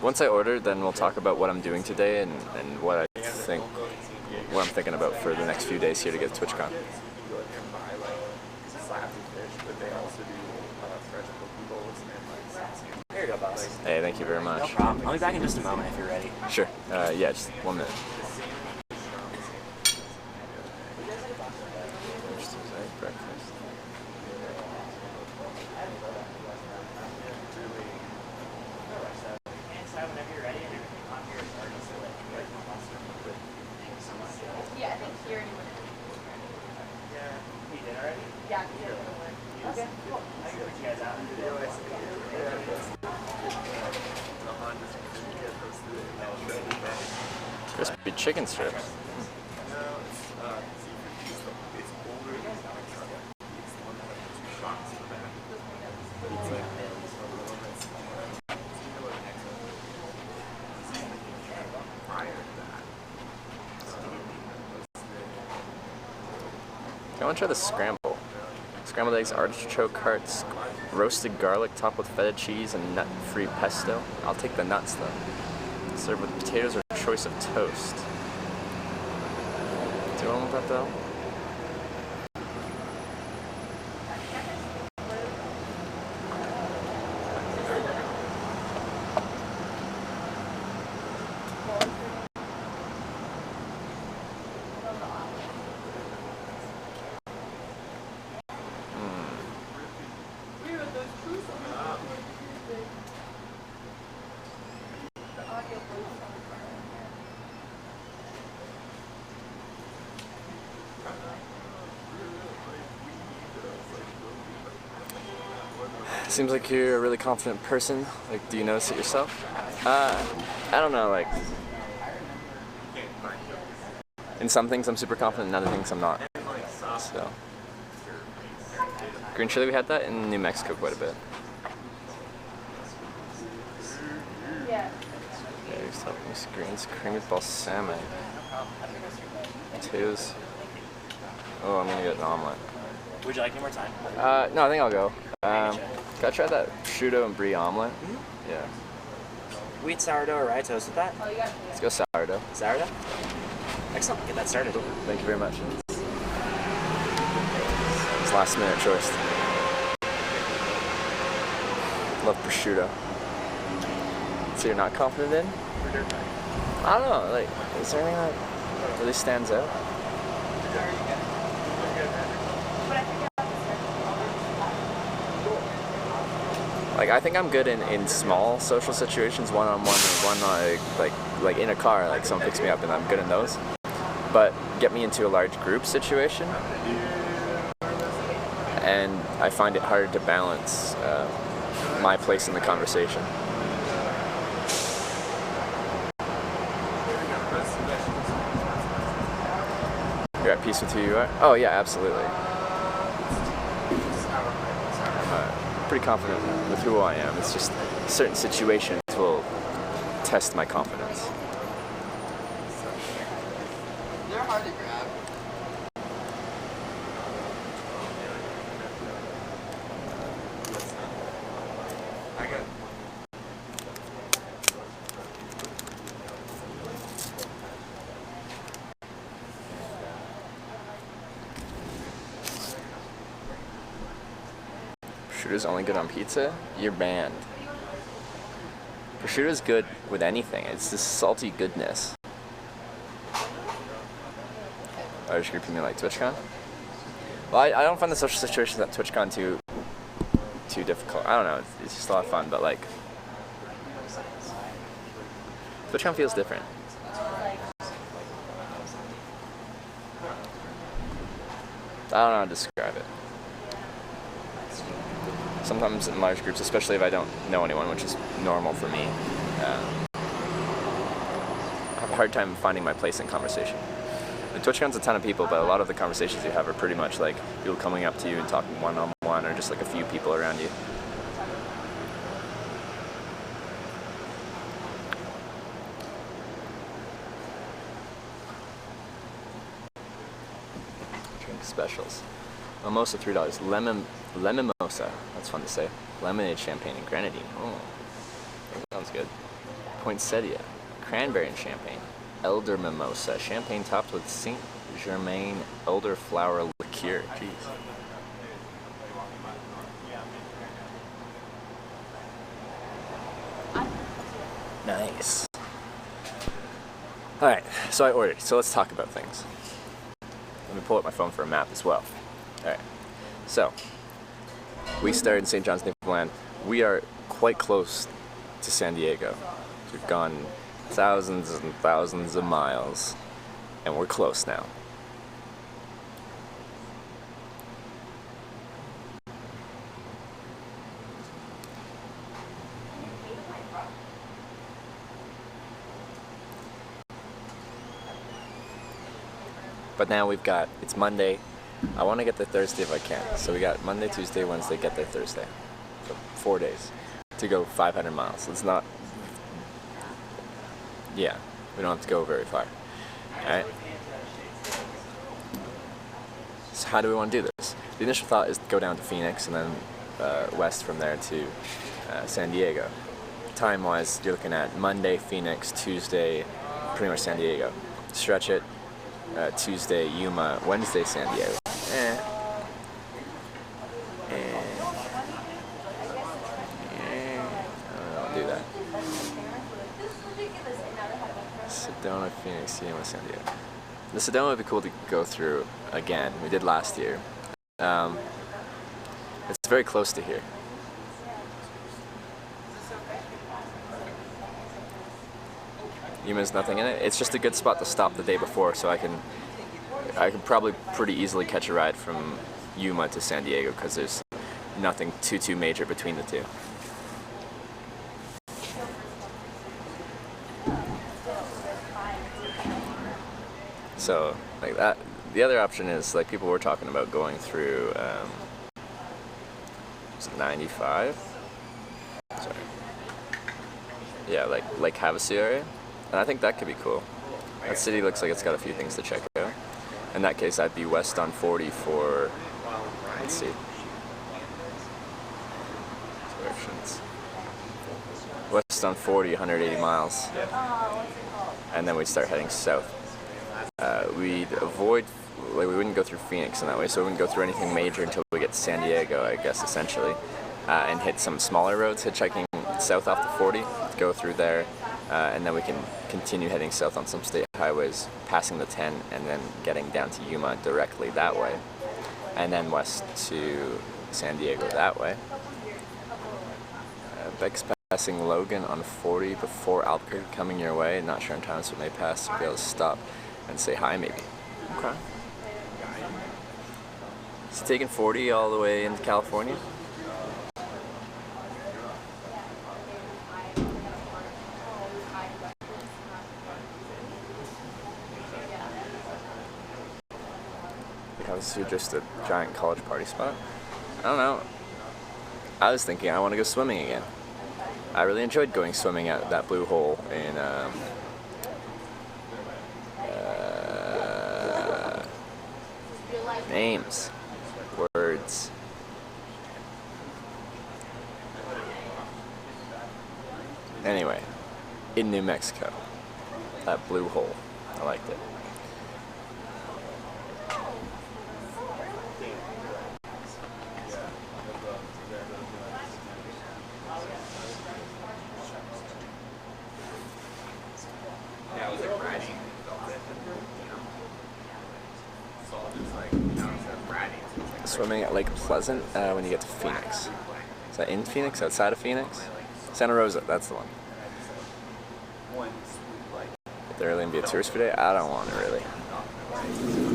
Once I order, then we'll talk about what I'm doing today and what I'm thinking about for the next few days here to get to TwitchCon. Here you go, boss. Hey, thank you very No much. problem. I'll be back in just a moment if you're ready. Sure. Yeah, just 1 minute. Breakfast. Yeah, I think here anyone. He did already? Yeah, here anyone. Okay, cool. I can put you guys out. Crispy chicken strips. I want to try the scramble. Scrambled eggs, artichoke hearts, roasted garlic topped with feta cheese and nut-free pesto. I'll take the nuts though. Served with potatoes or choice of toast. Do you want that though? Seems like you're a really confident person. Like, do you notice it yourself? I don't know, like, in some things I'm super confident, in other things I'm not. So, green chili, we had that in New Mexico quite a bit. Yeah. Eggs, toppings, greens, creamy balsamic, potatoes. Oh, I'm gonna get an omelet. Would you like any more time? No, I think I'll go. Gotta try that prosciutto and brie omelet. Yeah. Wheat sourdough, right? Toast with that? Oh, you got Let's go sourdough. Sourdough? Excellent. Get that started. Thank you very much. It's last minute choice. Love prosciutto. So you're not confident in? I don't know, like, is there anything that really stands out? Like, I think I'm good in small social situations, one-on-one, or one like in a car, like someone picks me up, and I'm good in those. But get me into a large group situation, and I find it hard to balance my place in the conversation. You're at peace with who you are? Oh yeah, absolutely. I'm pretty confident with who I am. It's just certain situations will test my confidence. They're hard to grab. I got. Prosciutto's only good on pizza? You're banned. Prosciutto's good with anything. It's this salty goodness. Irish group, you mean like TwitchCon? Well, I don't find the social situations at TwitchCon too difficult. I don't know. It's just a lot of fun, but like TwitchCon feels different. I don't know how to describe it. Sometimes in large groups, especially if I don't know anyone, which is normal for me, I have a hard time finding my place in conversation. The TwitchCon's a ton of people, but a lot of the conversations you have are pretty much like people coming up to you and talking one-on-one, or just like a few people around you. Drink specials. Mimosa $3. Lemon mimosa. That's fun to say. Lemonade, champagne, and grenadine. Oh, that sounds good. Poinsettia, cranberry and champagne. Elder mimosa, champagne topped with Saint Germain elderflower liqueur. Jeez. Nice. All right, so I ordered. So let's talk about things. Let me pull up my phone for a map as well. All right. So we started in St. John's, Newfoundland. We are quite close to San Diego. We've gone thousands and thousands of miles, and we're close now. But now it's Monday. I want to get there Thursday if I can. So we got Monday, Tuesday, Wednesday, get there Thursday. So 4 days to go 500 miles. It's not, yeah, we don't have to go very far. Alright? So how do we want to do this? The initial thought is to go down to Phoenix and then west from there to San Diego. Time-wise, you're looking at Monday, Phoenix, Tuesday, pretty much San Diego. Stretch it. Tuesday, Yuma, Wednesday, San Diego. I'll do that. Sedona, Phoenix, Yuma, San Diego. The Sedona would be cool to go through again. We did last year. It's very close to here. Yuma's nothing in it. It's just a good spot to stop the day before, so I can probably pretty easily catch a ride from Yuma to San Diego because there's nothing too major between the two. So like that. The other option is like people were talking about going through 95. Sorry. Yeah, like Lake Havasu area. And I think that could be cool. That city looks like it's got a few things to check out. In that case, I'd be west on 40 for, let's see, directions. West on 40, 180 miles. And then we'd start heading south. We'd avoid, like we wouldn't go through Phoenix in that way, so we wouldn't go through anything major until we get to San Diego, I guess, essentially. And hit some smaller roads, hitchhiking south off the 40, go through there. And then we can continue heading south on some state highways, passing the 10, and then getting down to Yuma directly that way. And then west to San Diego that way. Beck's passing Logan on 40 before Albuquerque coming your way. Not sure in time, so it may pass to be able to stop and say hi maybe. Okay. Is he taking 40 all the way into California? Because you're just a giant college party spot? I don't know. I was thinking I want to go swimming again. I really enjoyed going swimming at that blue hole in names, words. Anyway, in New Mexico, that blue hole, I liked it. Swimming at Lake Pleasant when you get to Phoenix. Is that in Phoenix? Outside of Phoenix? Santa Rosa, that's the one. If there really gonna be a tourist for today, I don't want it really.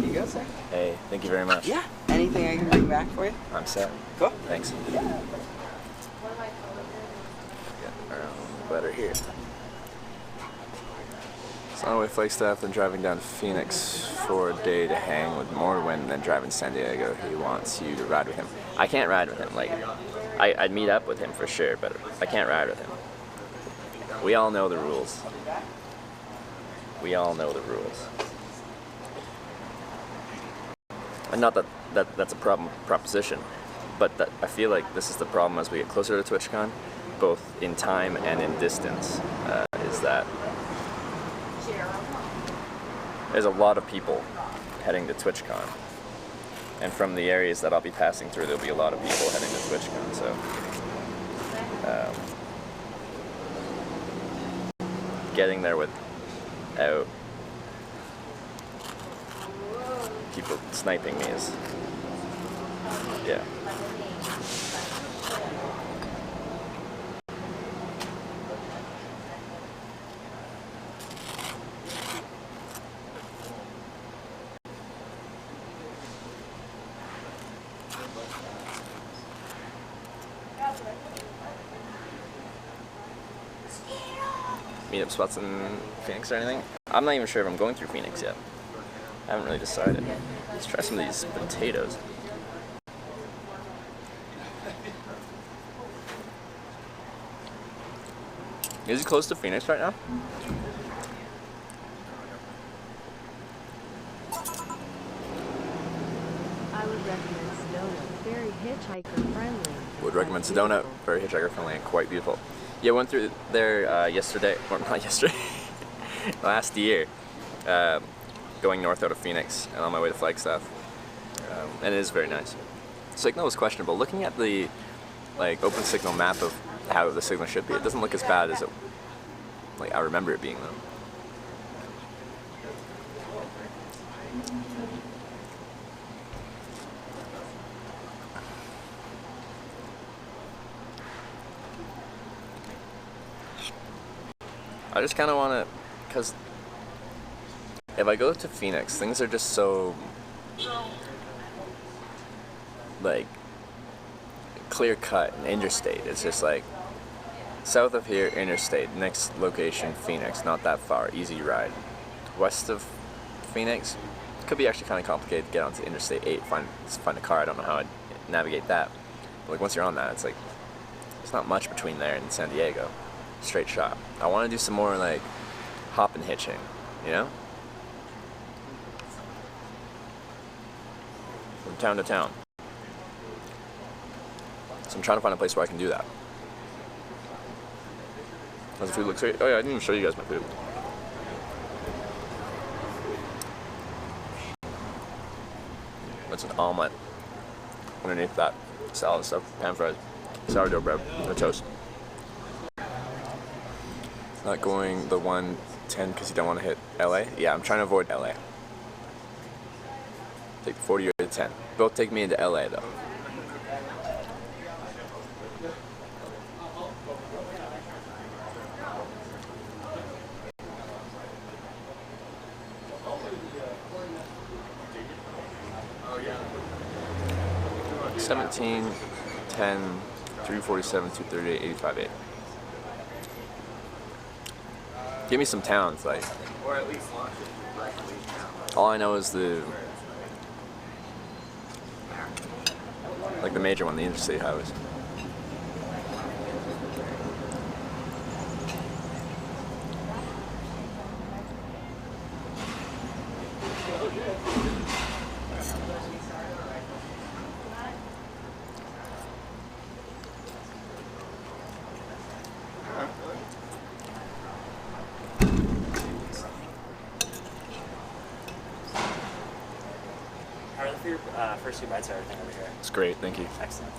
You go, sir? Hey, thank you very much. Yeah. Anything I can bring back for you? I'm set. Cool. Thanks. Get our own letter here. So on the way to Flagstaff, then driving down to Phoenix for a day to hang with Morwin, then driving to San Diego. He wants you to ride with him. I can't ride with him. Like, I'd meet up with him for sure, but I can't ride with him. We all know the rules. We all know the rules. And not that that's a proposition, but that I feel like this is the problem as we get closer to TwitchCon, both in time and in distance, is that there's a lot of people heading to TwitchCon. And from the areas that I'll be passing through, there'll be a lot of people heading to TwitchCon, so getting there without people sniping me is, yeah. Meetup spots in Phoenix or anything? I'm not even sure if I'm going through Phoenix yet. I haven't really decided. Let's try some of these potatoes. Is he close to Phoenix right now? I would recommend Sedona. Very hitchhiker friendly. Would recommend Sedona. Very hitchhiker friendly and quite beautiful. Yeah, went through there yesterday, or not yesterday, last year, going north out of Phoenix and on my way to Flagstaff, and it is very nice. Signal was questionable. Looking at the open signal map of how the signal should be, it doesn't look as bad as it, I remember it being though. I just kind of want to, because if I go to Phoenix, things are just so, clear cut and interstate. It's just south of here, interstate, next location, Phoenix, not that far, easy ride. West of Phoenix, could be actually kind of complicated to get onto Interstate 8, find a car. I don't know how I'd navigate that. But once you're on that, it's there's not much between there and San Diego. Straight shot. I want to do some more hop and hitching, you know? From town to town. So I'm trying to find a place where I can do that. How's the food look great? Oh yeah, I didn't even show you guys my food. That's an omelet. Underneath that, salad stuff, pan fries, sourdough bread, and a toast. Not going the 110 because you don't want to hit LA? Yeah, I'm trying to avoid LA. Take the 40 or the 10. Both take me into LA though. 17, 10, 347, 238, 85, 8. Give me some towns, like. Or at least launch it directly now. All I know is the major one, the interstate highways. How are the first few bites of everything over here? It's great, thank you. Excellent.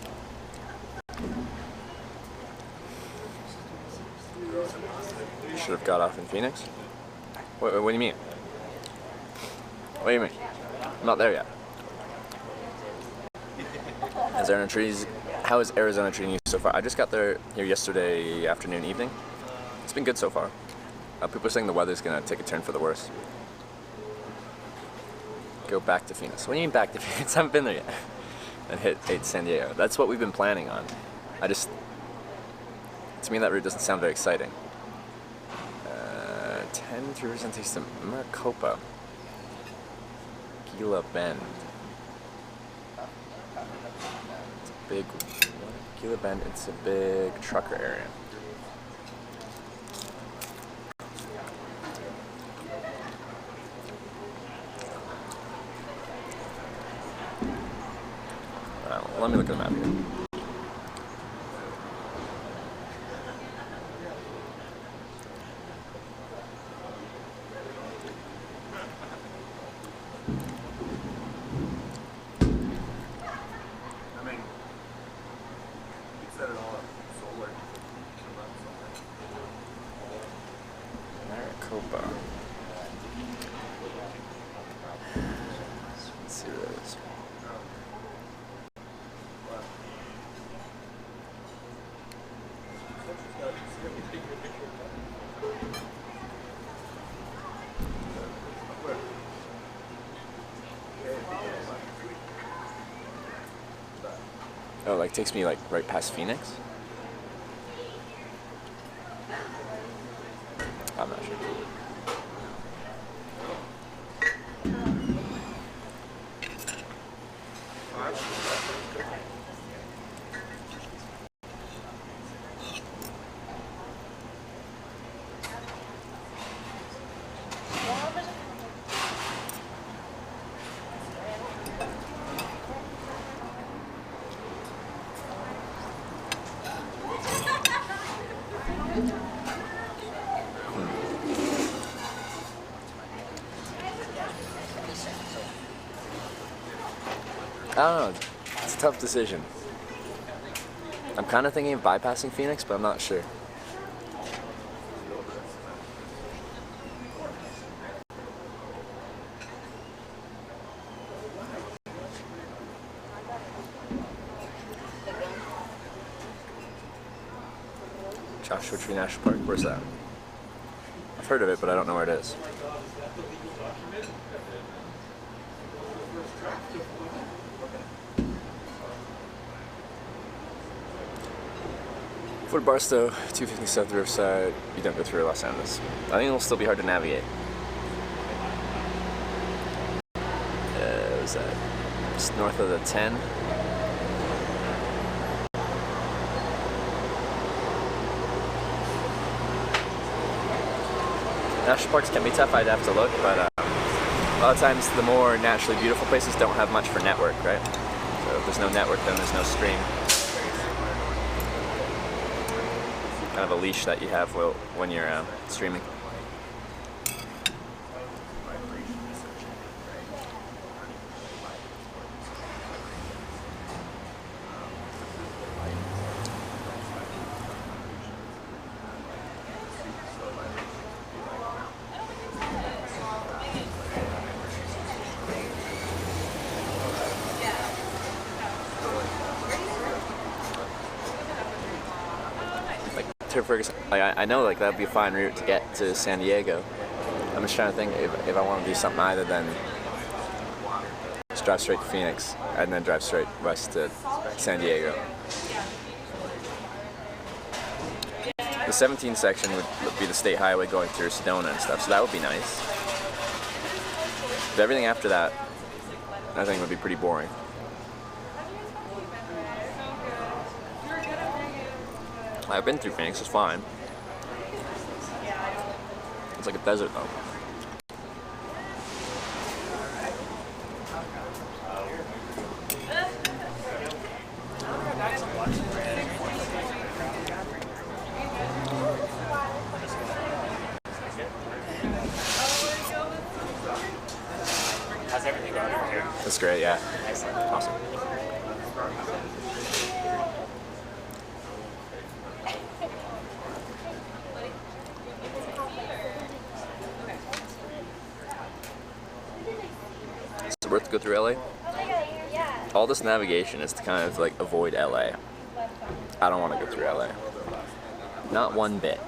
You should have got off in Phoenix? What do you mean? What do you mean? I'm not there yet. How is Arizona treating you so far? I just got there here yesterday afternoon, evening. It's been good so far. People are saying the weather's gonna take a turn for the worse. Go back to Phoenix. What do you mean back to Phoenix? I haven't been there yet. And hit San Diego. That's what we've been planning on. To me that route doesn't sound very exciting. 10 to takes to Maricopa. Gila Bend. It's a big, Gila Bend, it's a big trucker area. Let me look at the map here. I mean, you set it all up solar. Maricopa. Let's see where that is. Oh, like takes me like right past Phoenix? I'm not sure. I don't know. It's a tough decision. I'm kind of thinking of bypassing Phoenix, but I'm not sure. Joshua Tree National Park, where's that? I've heard of it, but I don't know where it is. Fort Barstow, 250 South Riverside, you don't go through Los Angeles. I think it'll still be hard to navigate. Is that just north of the 10? National parks can be tough, I'd have to look, but a lot of times the more naturally beautiful places don't have much for network, right? So if there's no network, then there's no stream. Kind of a leash that you have when you're streaming. Ferguson, like I know like that'd be a fine route to get to San Diego. I'm just trying to think if I want to do something other than Just drive straight to Phoenix and then drive straight west to San Diego. The 17 section would be the state highway going through Sedona and stuff, so that would be nice. But everything after that, I think would be pretty boring. I've been through Phoenix, it's fine. It's like a desert though. How's everything going over here? That's great, yeah. Excellent. Awesome. Is it worth to go through LA? All this navigation is to kind of like avoid LA. I don't want to go through LA. Not one bit.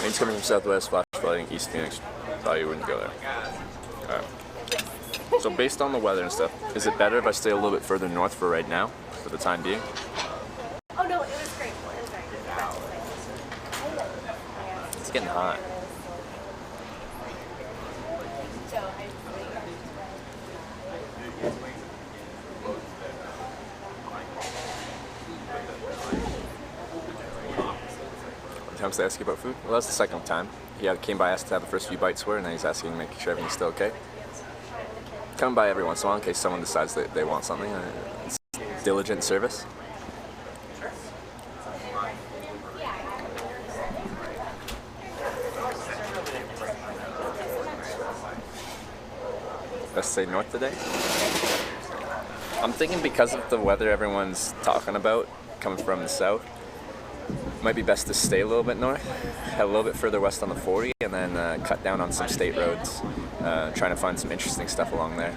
Rain's coming from southwest, flash flooding, East Phoenix. Thought you wouldn't go there. Alright. So based on the weather and stuff, is it better if I stay a little bit further north for right now, for the time being? Oh no, it was great. It was very good. It's getting hot. Times they ask you about food? Well, that's the second time. He came by, asked to have the first few bites were, and then he's asking, making sure everything's still okay. Come by every once in a while in case someone decides that they want something. It's diligent service. Best stay north today? I'm thinking because of the weather everyone's talking about coming from the south, might be best to stay a little bit north, head a little bit further west on the 40, and then cut down on some state roads, trying to find some interesting stuff along there.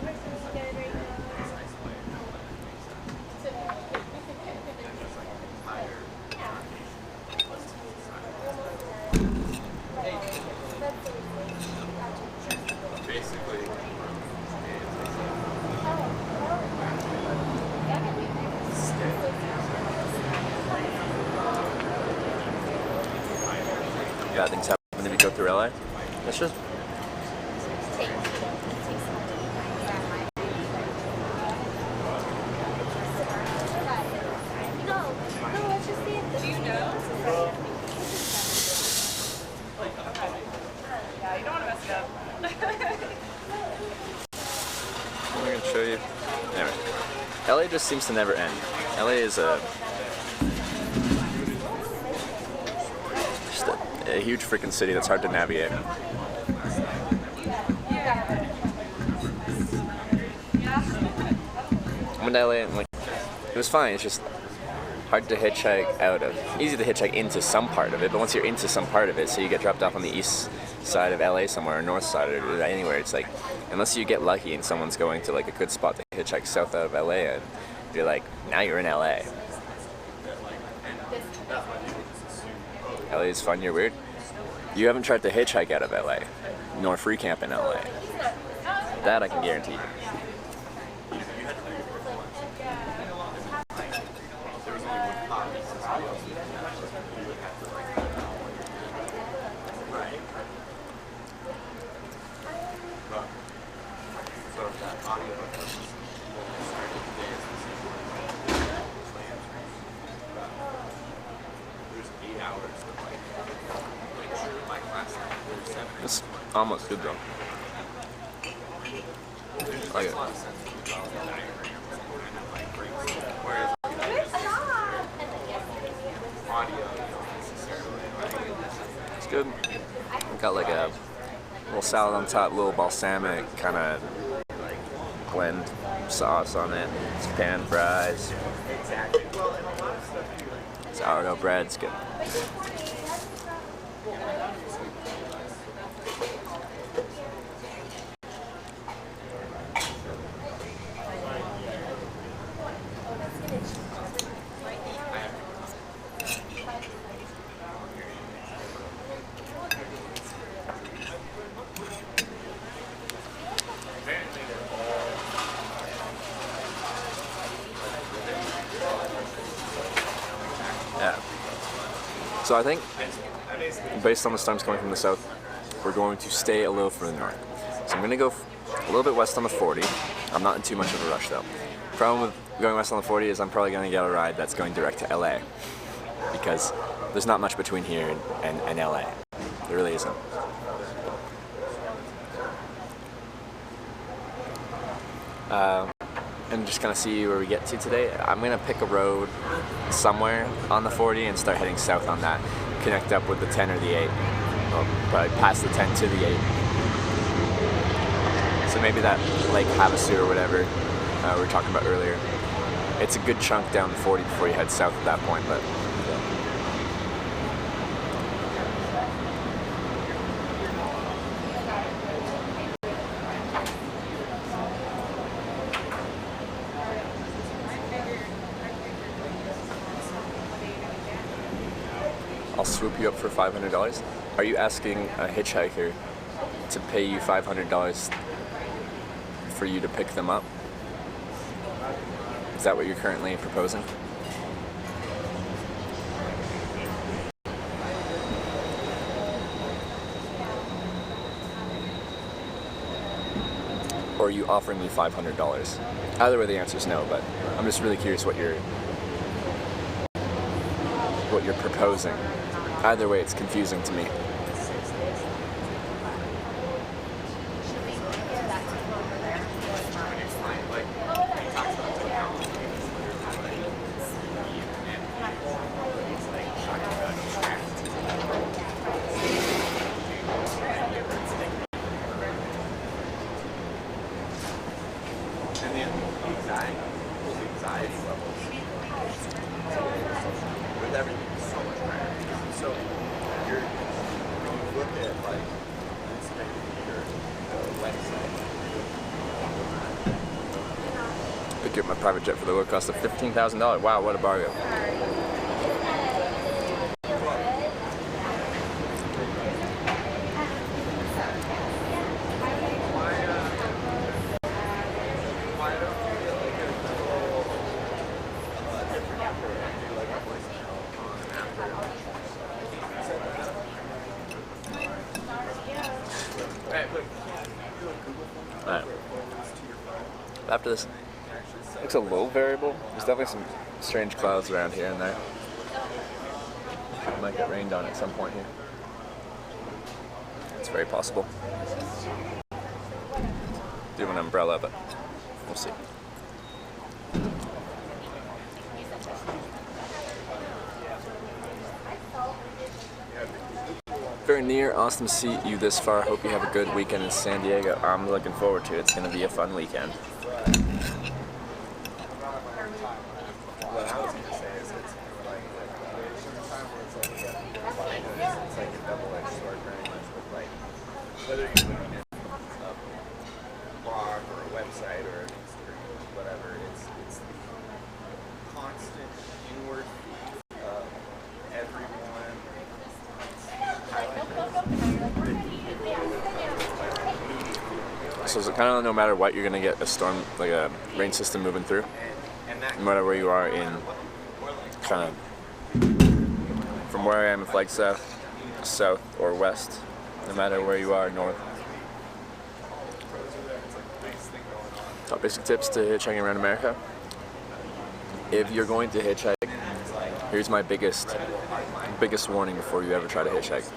Yeah, things happen if you go through LA. That's just. I'm gonna show you. Anyway, LA just seems to never end. LA is a huge freaking city that's hard to navigate. I went to LA and it was fine. It's just hard to hitchhike out of. Easy to hitchhike into some part of it, but once you're into some part of it, so you get dropped off on the east side of LA somewhere, or north side, or anywhere, it's like, unless you get lucky and someone's going to like a good spot to hitchhike south out of LA, and you're like, now you're in LA. LA is fun, you're weird. You haven't tried to hitchhike out of LA, nor free camp in LA. That I can guarantee you. It's almost good though. I like it. It's good. Got like a little salad on top, little balsamic kind of blend sauce on it. It's pan fries. Sourdough bread. It's good. So I think, based on the storms coming from the south, we're going to stay a little further north. So I'm going to go a little bit west on the 40. I'm not in too much of a rush though. Problem with going west on the 40 is I'm probably going to get a ride that's going direct to LA, because there's not much between here and LA. There really isn't. And just kind of see where we get to today. I'm going to pick a road somewhere on the 40 and start heading south on that. Connect up with the 10 or the 8. Well, probably past the 10 to the 8. So maybe that Lake Havasu or whatever we were talking about earlier. It's a good chunk down the 40 before you head south at that point, but I'll swoop you up for $500. Are you asking a hitchhiker to pay you $500 for you to pick them up? Is that what you're currently proposing? Or are you offering me $500? Either way, the answer is no, but I'm just really curious what you're proposing. Either way, it's confusing to me. Anxiety levels with everything so much higher. So when you look at like Instagram or the website. Picked up my private jet for the low cost of $15,000. Wow, what a bargain. Alright. After this, looks a little variable. There's definitely some strange clouds around here and there. It might get rained on at some point here. It's very possible. Do have an umbrella, but we'll see. Very near. Awesome to see you this far. Hope you have a good weekend in San Diego. I'm looking forward to it. It's going to be a fun weekend. What I was going to say is it's like a double-edged sword very much with like whether you're looking at a blog or a website or an Instagram or whatever, it's the constant inward feed of everyone. So is it kind of no matter what, you're going to get a storm, like a rain system moving through? No matter where you are in, kind of, from where I am in Flagstaff, south or west, no matter where you are, north. Top basic tips to hitchhiking around America. If you're going to hitchhike, here's my biggest warning before you ever try to hitchhike.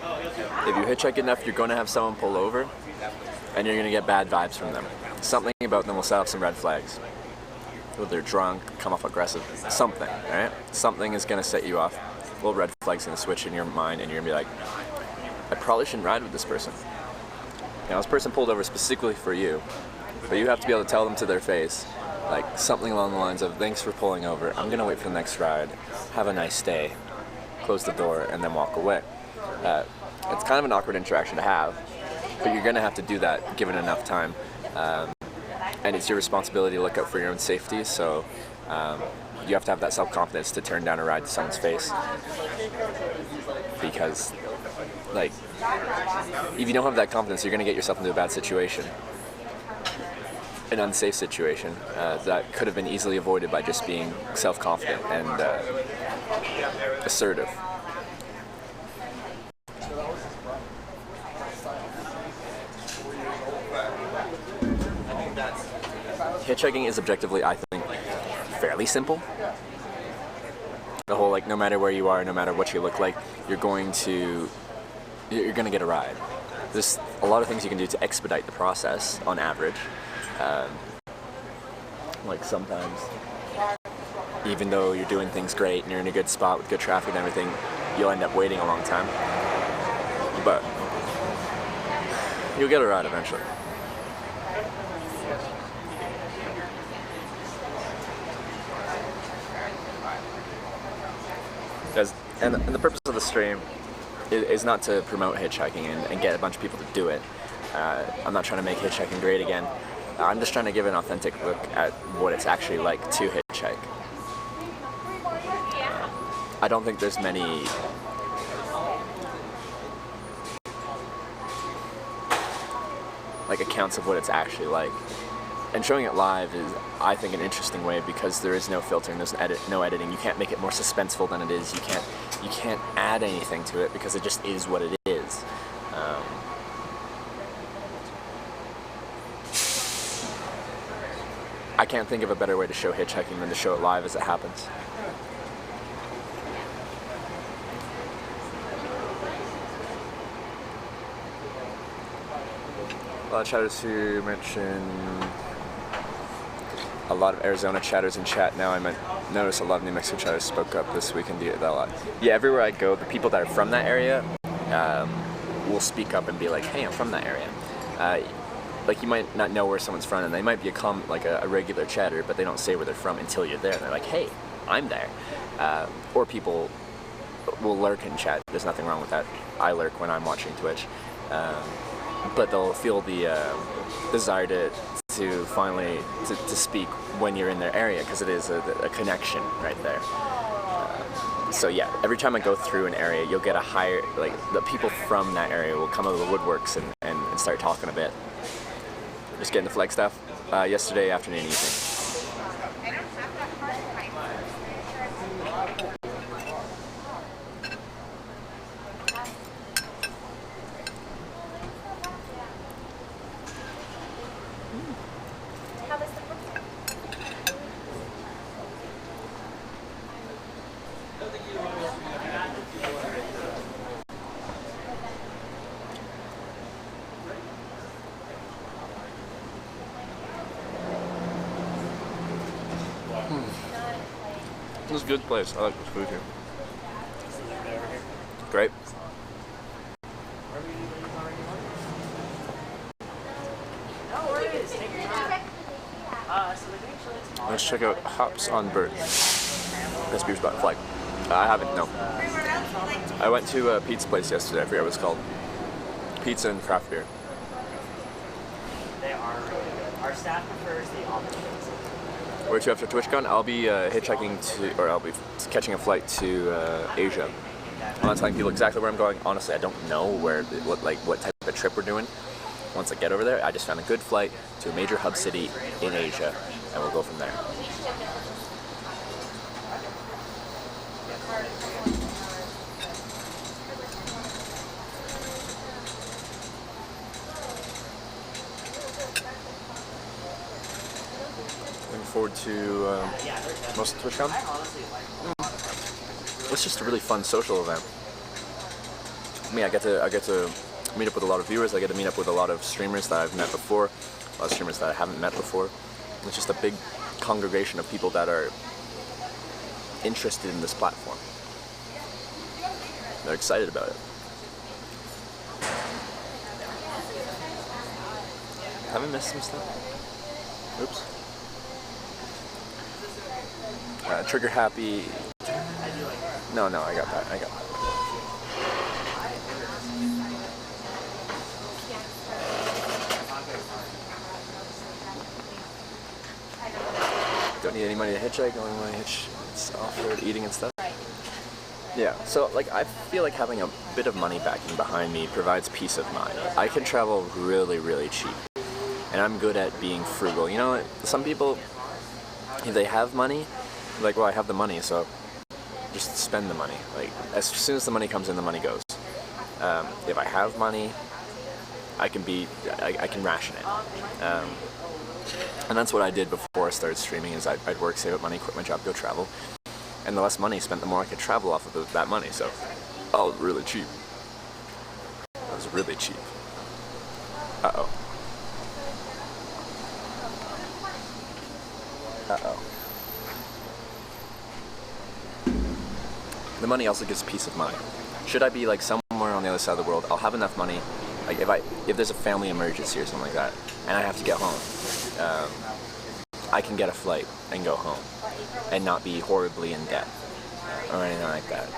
If you hitchhike enough, you're going to have someone pull over, and you're going to get bad vibes from them. Something about them will set up some red flags. Whether they're drunk, come off aggressive, something, right? Something is going to set you off. A little red flag's going to switch in your mind, and you're going to be like, I probably shouldn't ride with this person. Now, this person pulled over specifically for you, but you have to be able to tell them to their face, like something along the lines of, thanks for pulling over, I'm going to wait for the next ride, have a nice day, close the door, and then walk away. It's kind of an awkward interaction to have, but you're going to have to do that given enough time. And it's your responsibility to look out for your own safety, so you have to have that self-confidence to turn down a ride to someone's face. Because, like, if you don't have that confidence, you're going to get yourself into a bad situation. An unsafe situation that could have been easily avoided by just being self-confident and assertive. hitchhiking is objectively, I think, fairly simple. The whole, like, no matter where you are, no matter what you look like, you're gonna get a ride. There's a lot of things you can do to expedite the process on average. Like sometimes, even though you're doing things great and you're in a good spot with good traffic and everything, you'll end up waiting a long time. But you'll get a ride eventually. And the purpose of the stream is not to promote hitchhiking and get a bunch of people to do it. I'm not trying to make hitchhiking great again. I'm just trying to give an authentic look at what it's actually like to hitchhike. I don't think there's many like accounts of what it's actually like. And showing it live is, I think, an interesting way because there is no filtering, there's no editing. You can't make it more suspenseful than it is. You can't add anything to it because it just is what it is. I can't think of a better way to show hitchhiking than to show it live as it happens. A lot of chatters who mention a lot of Arizona chatters in chat now. I notice a lot of New Mexico chatters spoke up this week and do that a lot. Yeah, everywhere I go, the people that are from that area will speak up and be like, hey, I'm from that area. Like, you might not know where someone's from, and they might be a regular chatter, but they don't say where they're from until you're there, and they're like, hey, I'm there. Or people will lurk in chat. There's nothing wrong with that. I lurk when I'm watching Twitch. But they'll feel the desire to finally to speak when you're in their area, because it is a connection right there. So yeah, every time I go through an area, you'll get a higher, like, the people from that area will come out of the woodworks and start talking a bit. Just getting the flag stuff yesterday afternoon, evening. This is a good place. I like this food here. Great. Let's check out Hops on Bird. This beer's about flag. I haven't, no. I went to Pete's place yesterday. I forget what it's called. Pizza and craft beer. They are really good. Our staff prefers the opposite. Where to after TwitchCon? I'll be hitchhiking to, or I'll be catching a flight to Asia. I'm not telling people exactly where I'm going. Honestly, I don't know what type of trip we're doing. Once I get over there, I just found a good flight to a major hub city in Asia, and we'll go from there. Looking forward to most of TwitchCon. It's just a really fun social event. I mean, I get to meet up with a lot of viewers. I get to meet up with a lot of streamers that I've met before, a lot of streamers that I haven't met before. It's just a big congregation of people that are interested in this platform. They're excited about it. Haven't missed some stuff. Oops. Trigger happy. No, I got that. Don't need any money to hitchhike, only money to hitch off-road eating and stuff. Yeah, so like I feel like having a bit of money backing behind me provides peace of mind. I can travel really, really cheap. And I'm good at being frugal. You know, some people, if they have money, like, well, I have the money, so just spend the money. Like, as soon as the money comes in, the money goes. If I have money, I can ration it. And that's what I did before I started streaming. Is I'd work, save up money, quit my job, go travel. And the less money I spent, the more I could travel off of that money. So I was really cheap. I was really cheap. Uh-oh. Uh-oh. The money also gives peace of mind. Should I be like somewhere on the other side of the world, I'll have enough money. Like if there's a family emergency or something like that, and I have to get home, I can get a flight and go home, and not be horribly in debt or anything like that.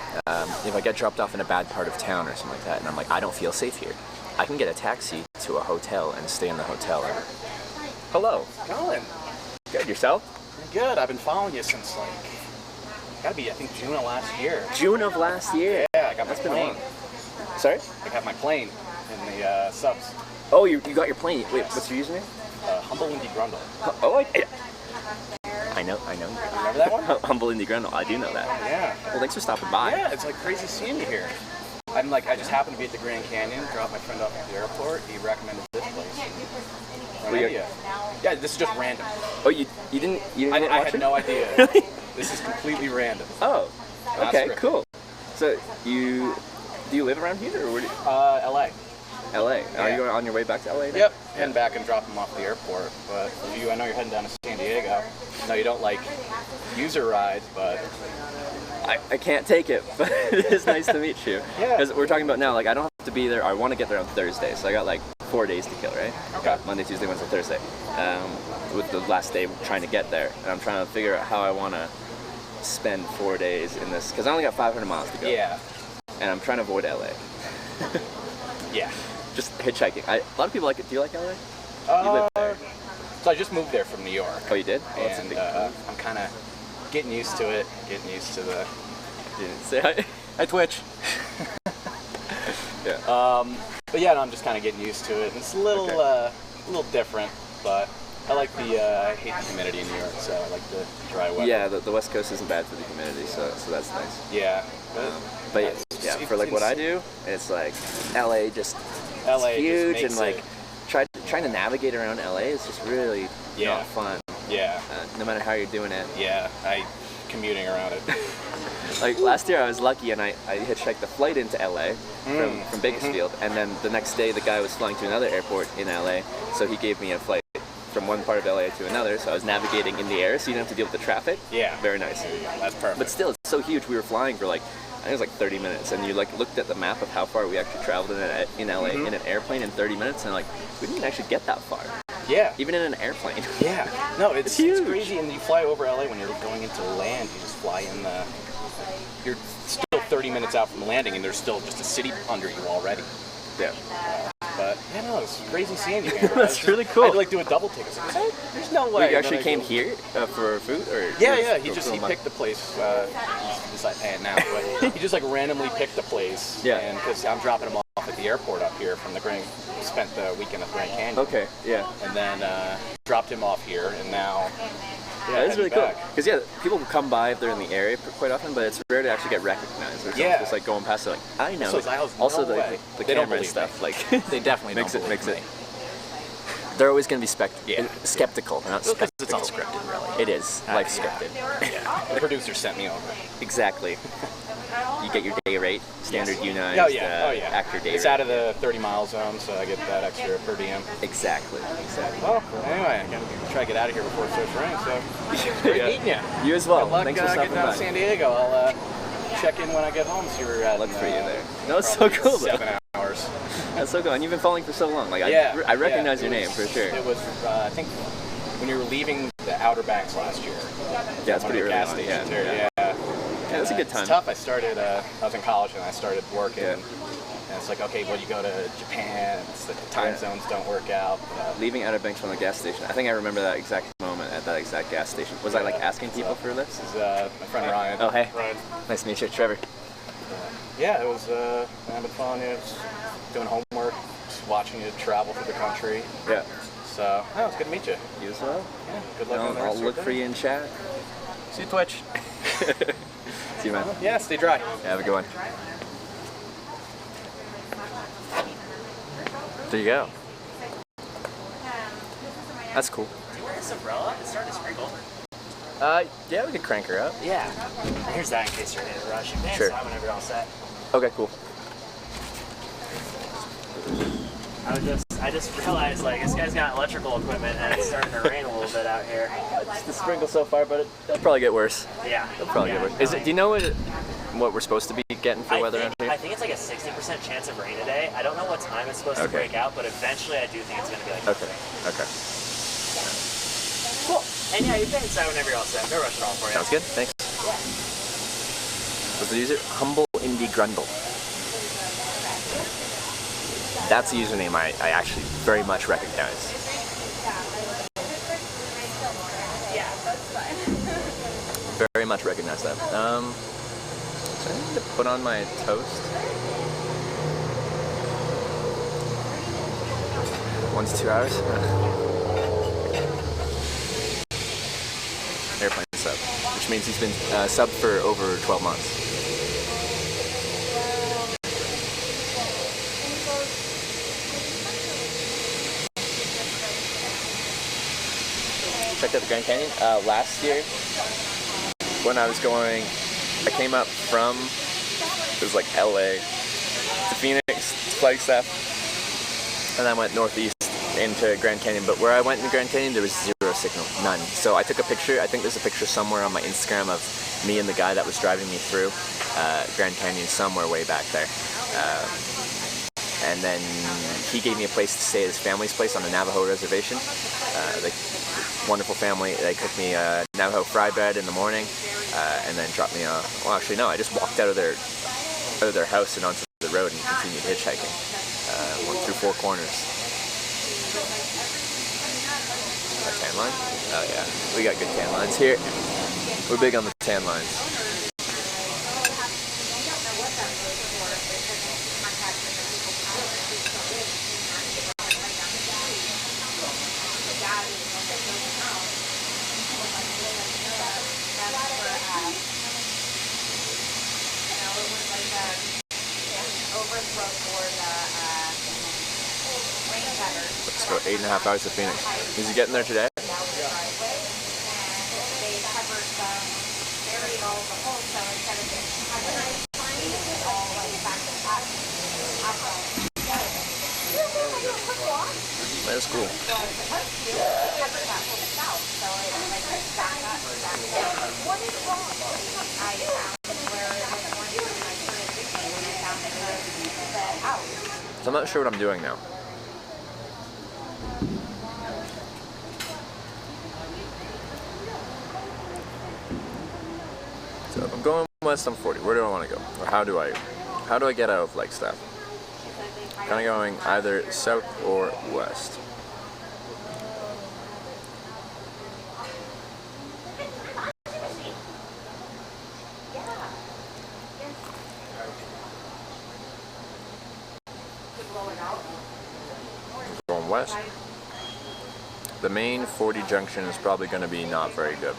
If I get dropped off in a bad part of town or something like that, and I'm like, I don't feel safe here, I can get a taxi to a hotel and stay in the hotel. Hello. Colin, Good. Yourself? good. I've been following you since like, gotta be, I think June of last year. June of last year. Yeah, I got my That's been plane. long. Sorry? I got my plane in the subs. Oh, you got your plane. Wait, what's your username? Humble Indie Grundle. Oh, I know. Remember that one? Humble Indie Grundle. I do know that. Yeah. Well, thanks for stopping by. Yeah, it's like crazy seeing you here. I just happened to be at the Grand Canyon, dropped my friend off at the airport. He recommended this place. Well, you're- Yeah, this is just random. Oh, you didn't I watch had it? no idea. Really? This is completely random. Oh. Not Okay. scripted. Cool. So do you live around here or where do you? LA. LA. Are Yeah. you going on your way back to LA? Now? Yep, heading back and dropping them off at the airport. But for you, I know you're heading down to San Diego. I know you don't like user rides, but I can't take it, but it is nice to meet you. Yeah. Because we're talking about now, like I don't have to be there. I want to get there on Thursday, so I got like 4 days to kill, right? Okay. Monday, Tuesday, Wednesday, Thursday. With the last day trying to get there, and I'm trying to figure out how I want to spend 4 days in this, because I only got 500 miles to go. yeah, And I'm trying to avoid LA. yeah. Just hitchhiking. A lot of people like it. Do you like LA? You live there. So I just moved there from New York, Oh, you did? Oh, that's a and big move. I'm kind of getting used to it, getting used to the. You didn't say hi. I twitch. Yeah. But yeah, no, I'm just kind of getting used to it. It's a little, Okay. a little different, but I like I hate the humidity in New York, so I like the dry weather. Yeah, the West Coast isn't bad for the humidity, so that's nice. Yeah. But It's- yeah, it's- for like what I it's- do, it's like LA just LA it's just huge makes and like it- trying to navigate around LA is just really Yeah. not fun. Yeah, No matter how you're doing it. yeah. Commuting around it. Like last year I was lucky and I hitchhiked the flight into LA from Bakersfield, and then the next day the guy was flying to another airport in LA, so he gave me a flight from one part of LA to another, so I was navigating in the air, so you don't have to deal with the traffic. Yeah. Very nice. That's perfect. But still, it's so huge. We were flying for like, I think it was like 30 minutes, and you like looked at the map of how far we actually traveled in LA in an airplane in 30 minutes, and like we didn't actually get that far, yeah. even in an airplane. Yeah. No, it's huge. crazy. And you fly over LA when you're going into land, you just fly in the. You're still 30 minutes out from landing, and there's still just a city under you already. Yeah. But yeah, no, it's crazy seeing you here. That's really cool. I had to like do a double take. I was like, "What? There's no way. Wait, you actually And then came here for food, or? Yeah. for He money? picked the place. He's like paying now, but he just like randomly picked the place. Yeah. And because I'm dropping him off at the airport up here from the Grand. Spent the weekend at the Grand Canyon. Okay. Yeah. And then dropped him off here, and now. Yeah, that's really heading cool. back. Because yeah, people will come by if they're in the area quite often, but it's rare to actually get recognized. Or Yeah. just like going past it, like I know. So it. I was, Also, no the way. the They don't camera and believe stuff, me. like They definitely makes don't it makes believe it. me. They're always going to be Yeah. skeptical. They're not Because skeptical. it's all scripted, really. It is like scripted. Yeah. The producer sent me over. Exactly. You get your day rate, standard unionized Oh yeah. actor day It's rate. out of the 30-mile zone, so I get that extra per diem. Exactly. Well, anyway, I gotta try to get out of here before it starts raining. So, great Yeah. meeting you. You as well. Good luck Thanks for getting stopping down by. to San Diego. I'll check in when I get home. See where you're at. Look in, for you there. No, it's so probably cool, though. 7 hours. That's so cool. And you've been following for so long. Like Yeah. I recognize yeah, your it name was- for sure. It was, I think, when you were leaving the Outer Banks last year. Yeah, it's One pretty of early the gas on. stations Yeah, there, yeah. yeah. Yeah, that's a good time. It's tough. I started. I was in college and I started working. Yeah. And it's like, okay, well, you go to Japan. It's the time Yeah. zones don't work out. Leaving Outer Banks from the gas station. I think I remember that exact moment at that exact gas station. Was I like asking people for lifts? This is my friend Ryan. Oh, hey. Ryan. Nice to meet you, Trevor. Yeah, it was. I've been following you, just doing homework, just watching you travel through the country. Yeah. So, oh, it's good to meet you. You as well? Yeah, good luck on the I'll rest of look your for day. you in chat. See you, Twitch. See you, man. Yeah, stay dry. Yeah, have a good one. There you go. That's cool. this umbrella? It's starting to sprinkle. Yeah, we could crank her up. Yeah. Here's that in case you're in a rush. You can Sure. stop whenever you're all set. Okay, cool. I just realized like this guy's got electrical equipment and it's starting to rain a little bit out here. It's the sprinkle so far, but it'll probably get worse. Yeah. It'll probably get worse. Is it? Do you know what we're supposed to be getting for weather out here? I think it's like a 60% chance of rain today. I don't know what time it's supposed to break out, but eventually I do think it's going to be like Okay. Okay. Cool. And yeah, you can inside whenever you're all set. No rush at all for you. Sounds good. Thanks. What's the user? Humble Indie Grundle. That's a username I actually very much recognize. Yeah, that's fine. Very much recognize that. So I need to put on my toast. 1 to 2 hours. Airplane sub, which means he's been subbed for over 12 months. Checked out the Grand Canyon last year when I was going. I came up from, it was like LA to Phoenix to Flagstaff, and I went northeast into Grand Canyon. But where I went in Grand Canyon, there was zero signal, none. So I took a picture. I think there's a picture somewhere on my Instagram of me and the guy that was driving me through Grand Canyon somewhere way back there. And then he gave me a place to stay at his family's place on the Navajo reservation. The wonderful family. They cooked me a Navajo fry bread in the morning, and then dropped me off. Well, actually, no. I just walked out of their house and onto the road and continued hitchhiking. Went through 4 corners. A tan line? Oh yeah, we got good tan lines here. We're big on the tan lines. Let's go 8.5 hours to Phoenix. Is he getting there today? That's cool. So I'm not sure what I'm doing now. So if I'm going west on 40, where do I want to go? Or how do I get out of Flagstaff? Kind of going either south or west. Going west. The main 40 junction is probably going to be not very good.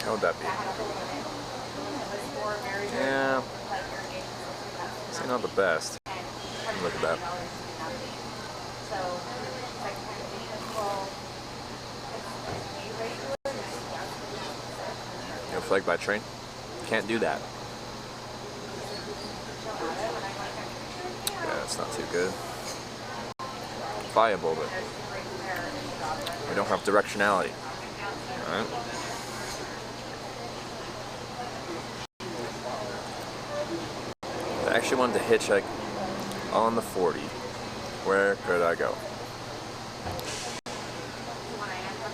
How would that be? Yeah, it's not the best. Look at that. Go flag by train? Can't do that. Yeah, it's not too good. Viable, but we don't have directionality. Alright. I actually wanted to hitchhike on the 40. Where could I go?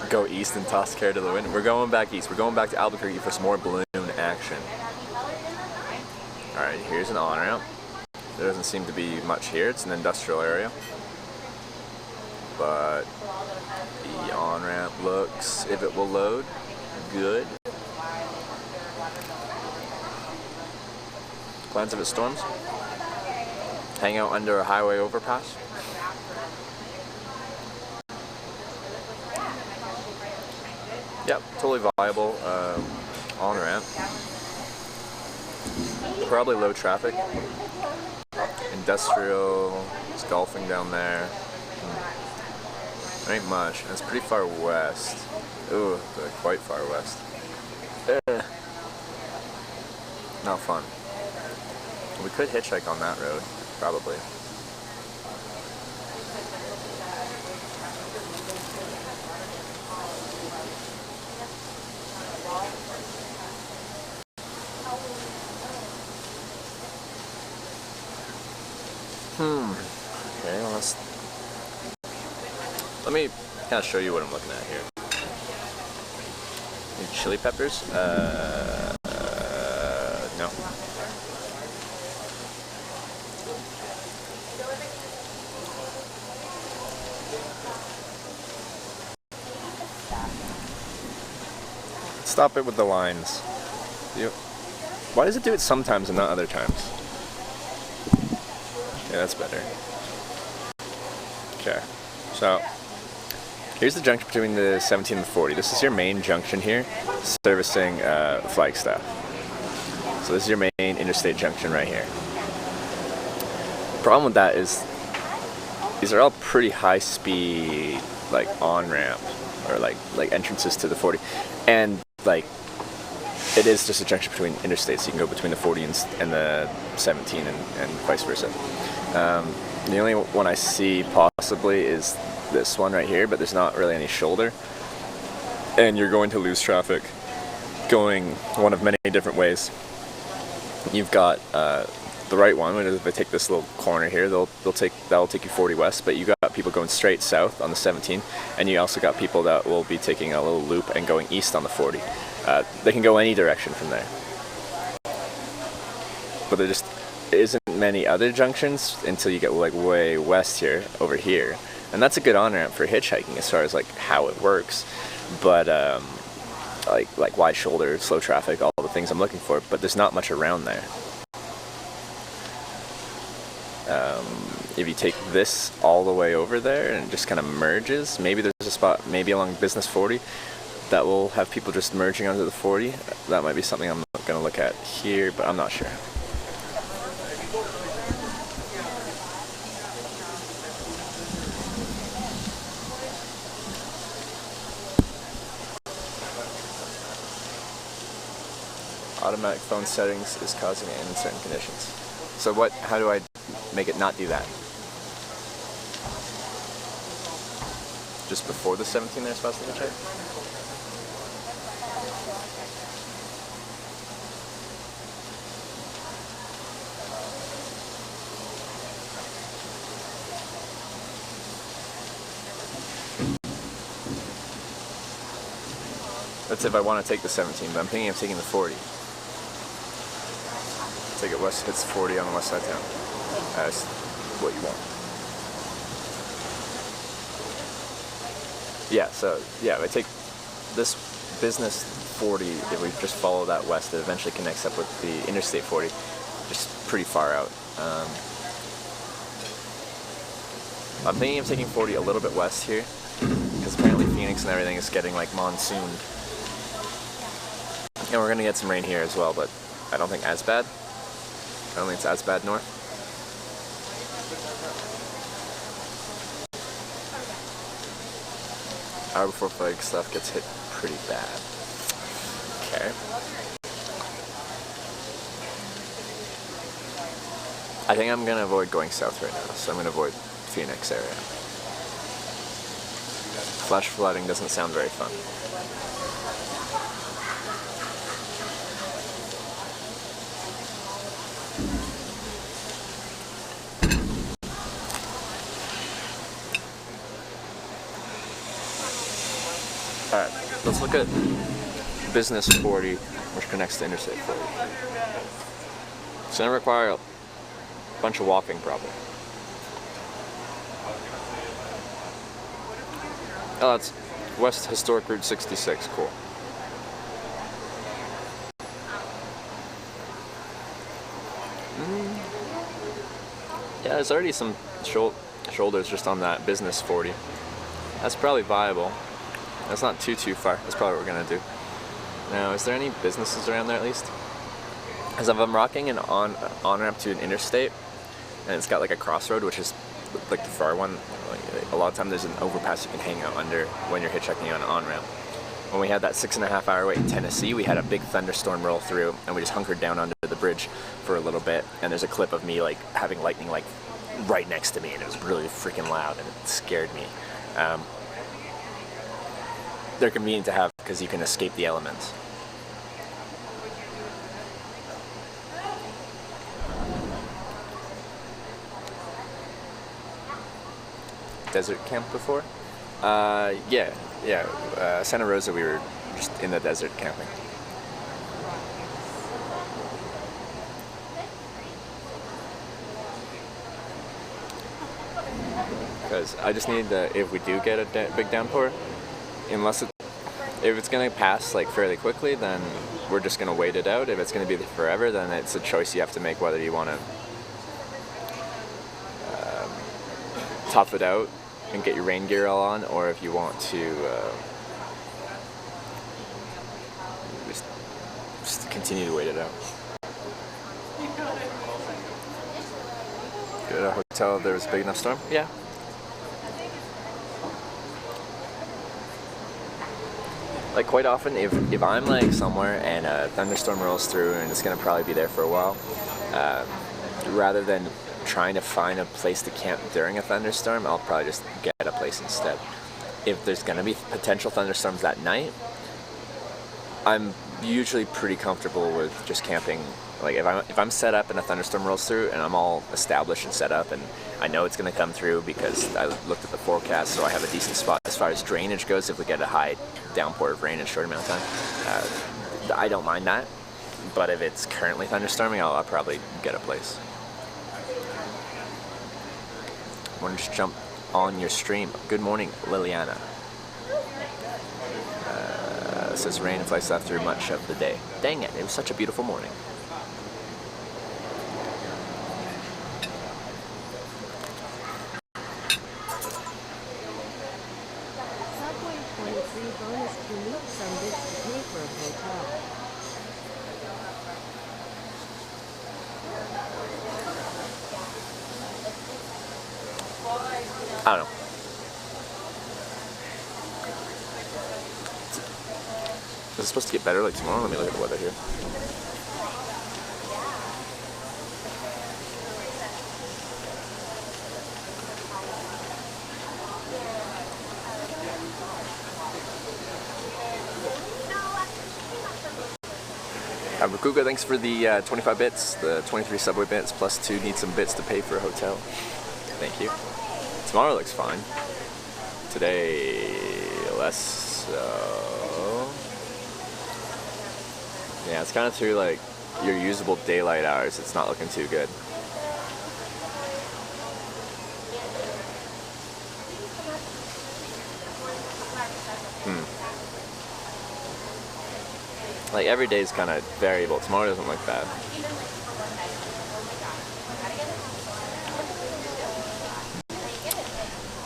Go east and toss care to the wind. We're going back east. We're going back to Albuquerque for some more balloon action. Alright, here's an on-ramp. There doesn't seem to be much here. It's an industrial area. But the on-ramp looks, if it will load, good. Plans if it storms? Hang out under a highway overpass? Yep, totally viable on-ramp. Probably low traffic. Industrial, it's golfing down there. There ain't much, and it's pretty far west. Ooh, quite far west. Not fun. We could hitchhike on that road, probably. Okay, well, let me kind of show you what I'm looking at here. Need chili peppers? No. Stop it with the lines. Why does it do it sometimes and not other times? Yeah, that's better. Okay, so here's the junction between the 17 and the 40. This is your main junction here, servicing Flagstaff. So this is your main interstate junction right here. The problem with that is these are all pretty high speed, like on-ramp or like entrances to the 40, and like it is just a junction between interstates. So you can go between the 40 and the 17 and vice versa. The only one I see possibly is this one right here, but there's not really any shoulder, and you're going to lose traffic going one of many different ways. You've got the right one. If they take this little corner here, that'll take you 40 west, but you got people going straight south on the 17, and you also got people that will be taking a little loop and going east on the 40. They can go any direction from there, but there just isn't many other junctions until you get like way west here, over here, and that's a good on-ramp for hitchhiking as far as like how it works, but like wide shoulder, slow traffic, all the things I'm looking for, but there's not much around there. If you take this all the way over there and it just kind of merges, maybe there's a spot, maybe along Business 40, that will have people just merging onto the 40. That might be something I'm going to look at here, but I'm not sure. Automatic phone settings is causing it in certain conditions. So how do I make it not do that? Just before the 17 they're supposed to check? That's if I want to take the 17, but I'm thinking of taking the 40. Take it west, hits 40 on the west side of town. That's what you want. Yeah, so yeah, if I take this Business 40, if we just follow that west, it eventually connects up with the Interstate 40, just pretty far out. I'm thinking of taking 40 a little bit west here, because apparently Phoenix and everything is getting like monsooned. And we're going to get some rain here as well, but I don't think as bad. I don't think it's as bad north. Hour before Flagstaff gets hit pretty bad. Okay. I think I'm going to avoid going south right now, so I'm going to avoid Phoenix area. Flash flooding doesn't sound very fun. Alright, let's look at Business 40, which connects to Interstate 40. It's going to require a bunch of walking, probably. Oh, that's West Historic Route 66, cool. Yeah, there's already some shoulders just on that Business 40. That's probably viable. That's not too far. That's probably what we're gonna do. Now, is there any businesses around there at least? Because if I'm rocking an on-ramp to an interstate, and it's got like a crossroad, which is like the far one, like, a lot of time there's an overpass you can hang out under when you're hitchhiking on an on-ramp. When we had that 6.5 hour wait in Tennessee, we had a big thunderstorm roll through, and we just hunkered down under the bridge for a little bit. And there's a clip of me like having lightning like right next to me, and it was really freaking loud, and it scared me. They're convenient to have because you can escape the elements. Desert camp before? Yeah. Santa Rosa, we were just in the desert camping. Because I just need to, if we do get a big downpour, if it's going to pass like fairly quickly, then we're just going to wait it out. If it's going to be there forever, then it's a choice you have to make whether you want to tough it out and get your rain gear all on, or if you want to just continue to wait it out. Go to a hotel, there was a big enough storm? Yeah. Like quite often, if I'm like somewhere and a thunderstorm rolls through and it's gonna probably be there for a while, rather than trying to find a place to camp during a thunderstorm, I'll probably just get a place instead. If there's gonna be potential thunderstorms that night, I'm usually pretty comfortable with just camping. Like if I'm set up and a thunderstorm rolls through and I'm all established and set up and I know it's gonna come through because I looked at the forecast, so I have a decent spot as far as drainage goes. If we get a high downpour of rain in a short amount of time, I don't mind that. But if it's currently thunderstorming, I'll probably get a place. I want to just jump on your stream. Good morning, Liliana. It says rain and flies left through much of the day. Dang it, it was such a beautiful morning. Subway 23 bonus to meet some bits to pay for a hotel. I don't know. Is it supposed to get better like tomorrow? Let me look at the weather here. Rakuga, thanks for the 25 bits, the 23 Subway bits, plus 2 need some bits to pay for a hotel. Thank you. Tomorrow looks fine. Today, less so. Yeah, it's kind of through like your usable daylight hours. It's not looking too good. Like every day is kind of variable. Tomorrow doesn't look bad.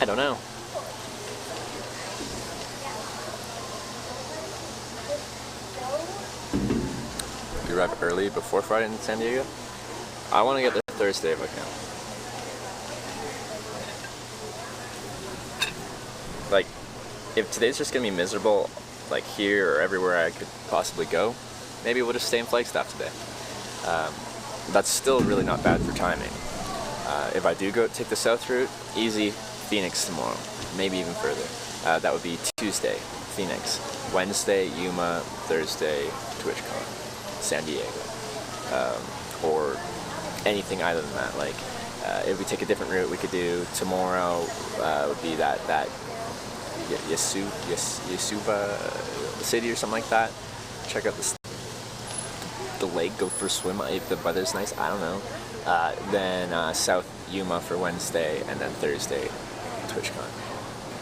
I don't know. You arrive early before Friday in San Diego? I want to get there Thursday if I can. Like, if today's just going to be miserable, like here or everywhere I could possibly go, maybe we'll just stay in Flagstaff today. That's still really not bad for timing. If I do go take the south route, easy, Phoenix tomorrow, maybe even further. That would be Tuesday, Phoenix, Wednesday, Yuma, Thursday, TwitchCon, San Diego, or anything other than that. Like, if we take a different route, we could do tomorrow. Would be that Yasuva city or something like that. Check out the lake, go for a swim if the weather's nice. I don't know. Then South Yuma for Wednesday, and then Thursday, TwitchCon.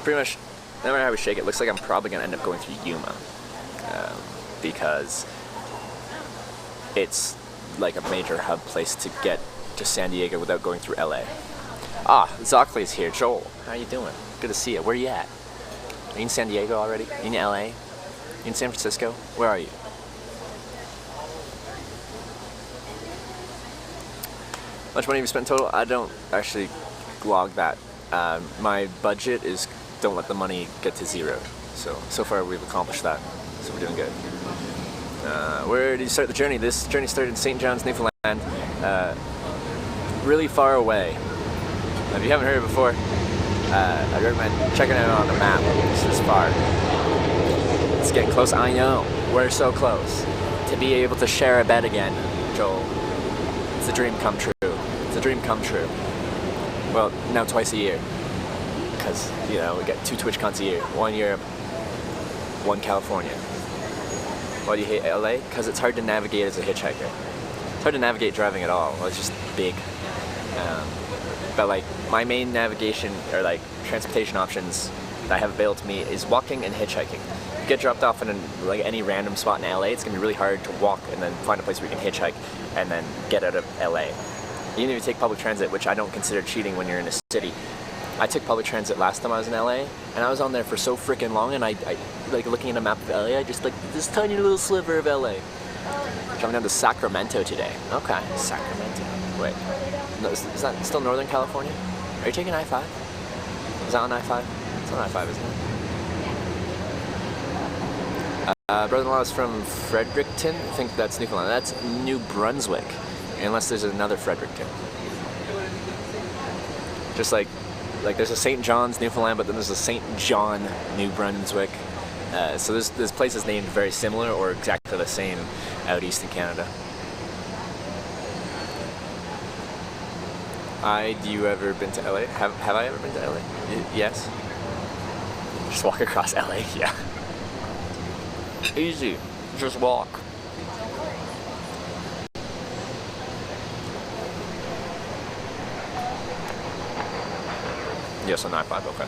Pretty much, no matter how we shake it, looks like I'm probably gonna end up going through Yuma because it's like a major hub place to get to San Diego without going through LA. Zockley's here. Joel, how you doing? Good to see you. Where you at? Are you in San Diego already? Are you in LA? Are you in San Francisco? Where are you? How much money have you spent total? I don't actually log that. My budget is don't let the money get to zero. So far we've accomplished that. So we're doing good. Where did you start the journey? This journey started in St. John's, Newfoundland. Really far away. If you haven't heard it before, I recommend checking it out on the map. It's this far. It's getting close. I know. We're so close. To be able to share a bed again, Joel. It's a dream come true. It's a dream come true. Well, now twice a year. Because, you know, we get 2 TwitchCons a year. 1 Europe, 1 California. Why do you hate LA? Because it's hard to navigate as a hitchhiker. It's hard to navigate driving at all. Well, it's just big. But like my main navigation or like transportation options that I have available to me is walking and hitchhiking. You get dropped off in like any random spot in LA, it's gonna be really hard to walk and then find a place where you can hitchhike and then get out of LA. Even if you take public transit, which I don't consider cheating when you're in a city. I took public transit last time I was in LA, and I was on there for so freaking long, and I like looking at a map of LA, I just like this tiny little sliver of LA. Driving down to Sacramento today. Okay, Sacramento. Wait, no, is that still Northern California? Are you taking I-5? Is that on I-5? It's on I-5, isn't it? Brother-in-law is from Fredericton. I think that's Newfoundland. That's New Brunswick, unless there's another Fredericton. Just like there's a St. John's, Newfoundland, but then there's a St. John, New Brunswick. So there's places named very similar or exactly the same out east in Canada. You ever been to LA? Have I ever been to LA? Yes. Just walk across LA, yeah. Easy, just walk. Yes, on I-5, okay.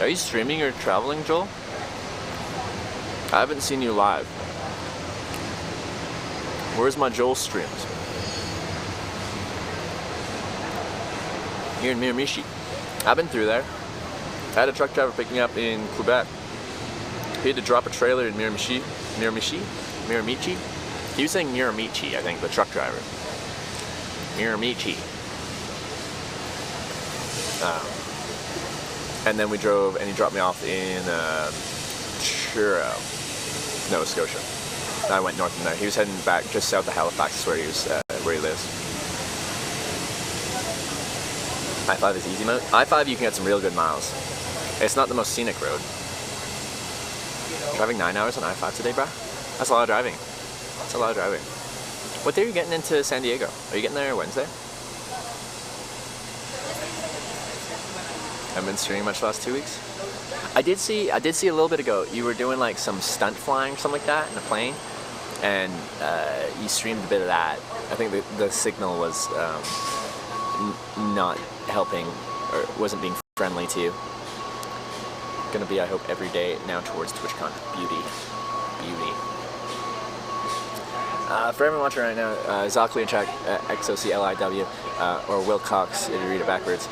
Are you streaming or traveling, Joel? I haven't seen you live. Where's my Joel streams? Here in Miramichi. I've been through there. I had a truck driver pick me up in Quebec. He had to drop a trailer in Miramichi. He was saying Miramichi, I think, the truck driver. Miramichi. And then we drove, and he dropped me off in Truro, Nova Scotia. I went north from there. He was heading back just south of Halifax, is where he was, where he lives. I-5 is easy mode. I-5 you can get some real good miles. It's not the most scenic road. Driving 9 hours on I-5 today, bruh? That's a lot of driving. That's a lot of driving. What day are you getting into San Diego? Are you getting there Wednesday? Haven't been streaming much the last 2 weeks. I did see a little bit ago you were doing like some stunt flying or something like that in a plane, and you streamed a bit of that. I think the signal was not helping or wasn't being friendly to you. Gonna be, I hope, every day now towards TwitchCon. Beauty. For everyone watching right now, Zoclianchak, XOCLIW, or Will Cox, if you read it backwards,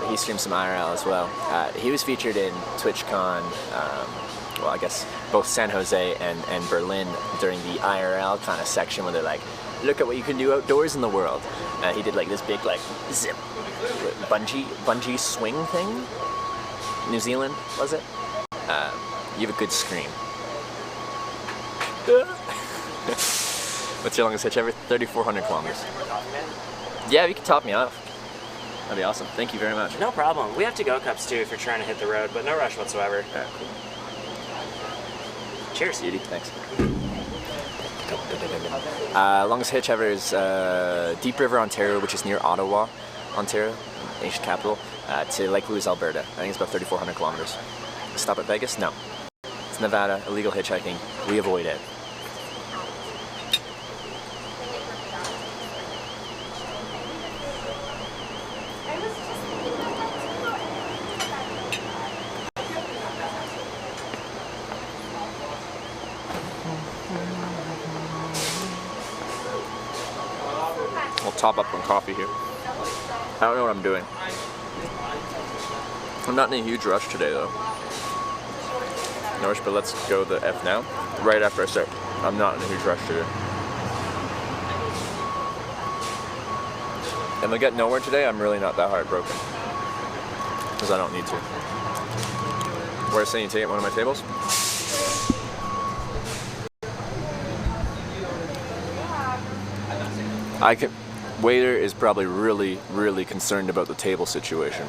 he streams some IRL as well. He was featured in TwitchCon, well, I guess both San Jose and Berlin during the IRL kind of section where they're like, look at what you can do outdoors in the world. He did like this big like zip, bungee swing thing. New Zealand, was it? You have a good scream. What's your longest hitch ever? 3,400 kilometers. Yeah, you can top me off. That'd be awesome. Thank you very much. No problem. We have to-go cups too if you're trying to hit the road, but no rush whatsoever. Yeah, cool. Cheers. Beauty, thanks. Longest hitch ever is Deep River, Ontario, which is near Ottawa, Ontario, nation capital, to Lake Louise, Alberta. I think it's about 3,400 kilometers. Stop at Vegas? No. It's Nevada, illegal hitchhiking. We avoid it. I'll top up on coffee here. I don't know what I'm doing. I'm not in a huge rush today though. No rush, but let's go the F now. Right after I start. I'm not in a huge rush today. and I get nowhere today, I'm really not that heartbroken. Because I don't need to. Where's saying you take one of my tables? Waiter is probably really, really concerned about the table situation.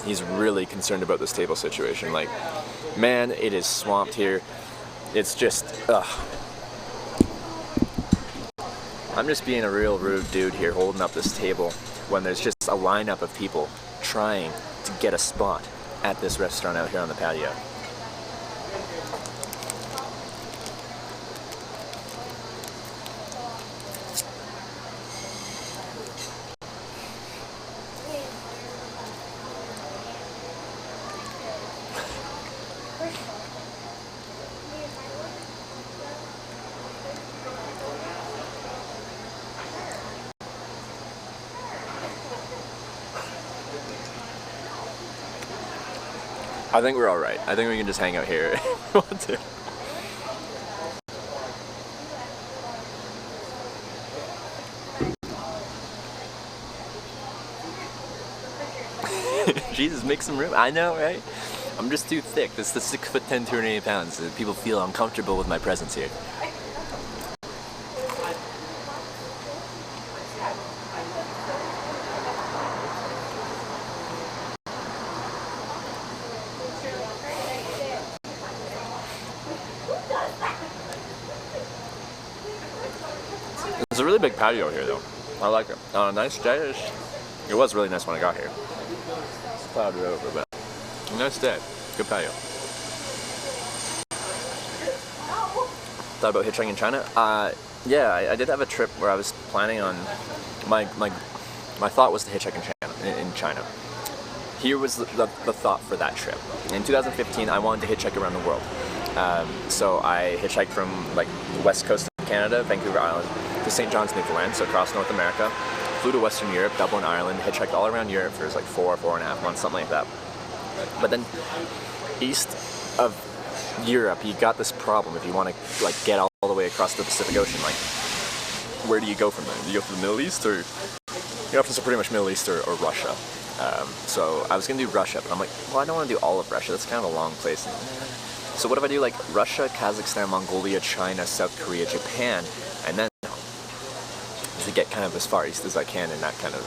He's really concerned about this table situation. Like, man, it is swamped here. It's just, ugh. I'm just being a real rude dude here holding up this table when there's just a lineup of people trying to get a spot at this restaurant out here on the patio. I think we're all right. I think we can just hang out here if we want to. Jesus, make some room. I know, right? I'm just too thick. This is the 6'10", 280 pounds. People feel uncomfortable with my presence here. It's a really big patio here, though. I like it. On a nice day, it was really nice when I got here. It's clouded over, but a nice day. Good patio. Thought about hitchhiking in China? Yeah, I did have a trip where I was planning on my thought was to hitchhike in China. Here was the thought for that trip. In 2015, I wanted to hitchhike around the world. So I hitchhiked from like the west coast of Canada, Vancouver Island, to St. John's, Newfoundland, so across North America. Flew to Western Europe, Dublin, Ireland, hitchhiked all around Europe for like 4.5 months, something like that. But then east of Europe, you got this problem if you want to like get all the way across the Pacific Ocean. Like, where do you go from there? Do you go to the Middle East, or you know, so pretty much Middle East or Russia? So I was gonna do Russia, but I'm like, well, I don't want to do all of Russia. That's kind of a long place. So what if I do like Russia, Kazakhstan, Mongolia, China, South Korea, Japan, and then to get kind of as far east as I can in that kind of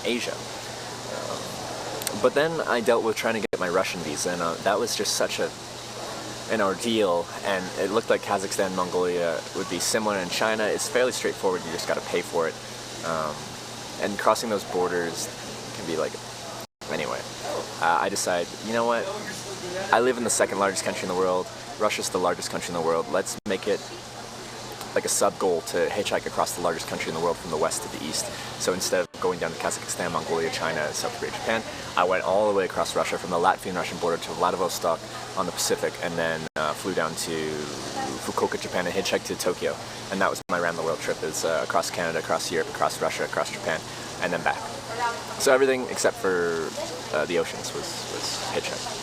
Asia. But then I dealt with trying to get my Russian visa, and that was just such an ordeal, and it looked like Kazakhstan, Mongolia would be similar. In China, it's fairly straightforward, you just got to pay for it. And crossing those borders can be like, anyway, I decided, you know what, I live in the second largest country in the world, Russia's the largest country in the world, let's make it like a sub-goal to hitchhike across the largest country in the world from the west to the east. So instead of going down to Kazakhstan, Mongolia, China, South Korea, Japan, I went all the way across Russia from the Latvian-Russian border to Vladivostok on the Pacific, and then flew down to Fukuoka, Japan, and hitchhiked to Tokyo. And that was my round-the-world trip, is across Canada, across Europe, across Russia, across Japan, and then back. So everything except for the oceans was hitchhiked.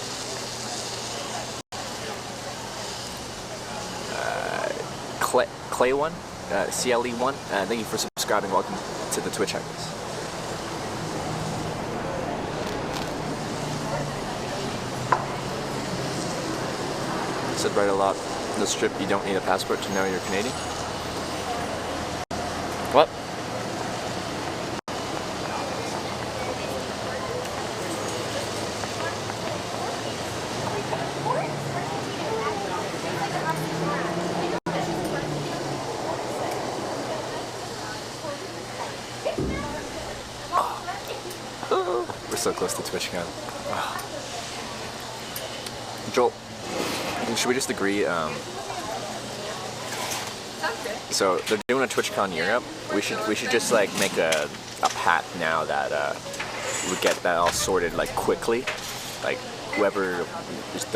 Clay1, CLE1, thank you for subscribing. Welcome to the Twitch Hackers. Said right a lot. This trip, you don't need a passport to know you're Canadian. What? So close to TwitchCon. Oh. Joel, should we just agree? So they're doing a TwitchCon Europe. We should just like make a pact now that we get that all sorted like quickly. Like whoever just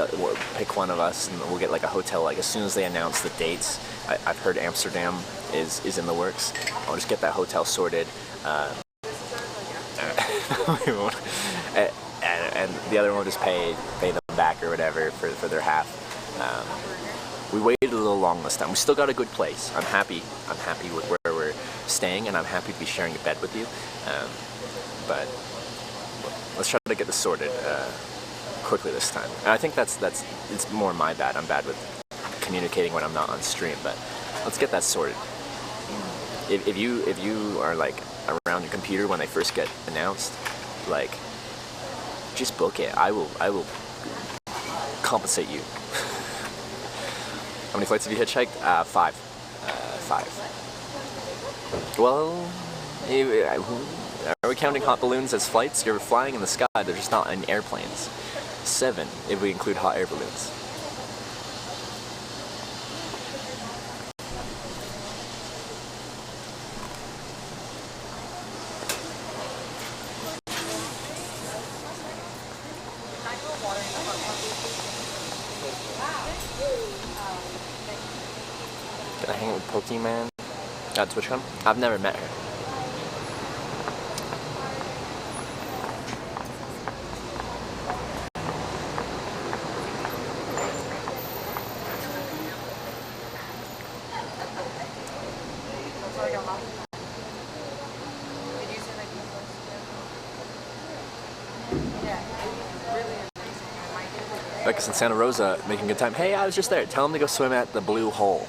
pick one of us, and we'll get like a hotel like as soon as they announce the dates. I've heard Amsterdam is in the works. I'll just get that hotel sorted. And the other one will just pay them back or whatever for their half. We waited a little long this time. We still got a good place. I'm happy with where we're staying, and I'm happy to be sharing a bed with you. But let's try to get this sorted quickly this time. And I think it's more my bad. I'm bad with communicating when I'm not on stream, but let's get that sorted. If you are like around your computer when they first get announced, like, just book it. I will compensate you. How many flights have you hitchhiked? 5. 5. Well, are we counting hot balloons as flights? You're flying in the sky, they're just not in airplanes. 7, if we include hot air balloons. Did I hang out with Pokemon at TwitchCon? I've never met her. Becca's in Santa Rosa making a good time. Hey, I was just there. Tell him to go swim at the Blue Hole.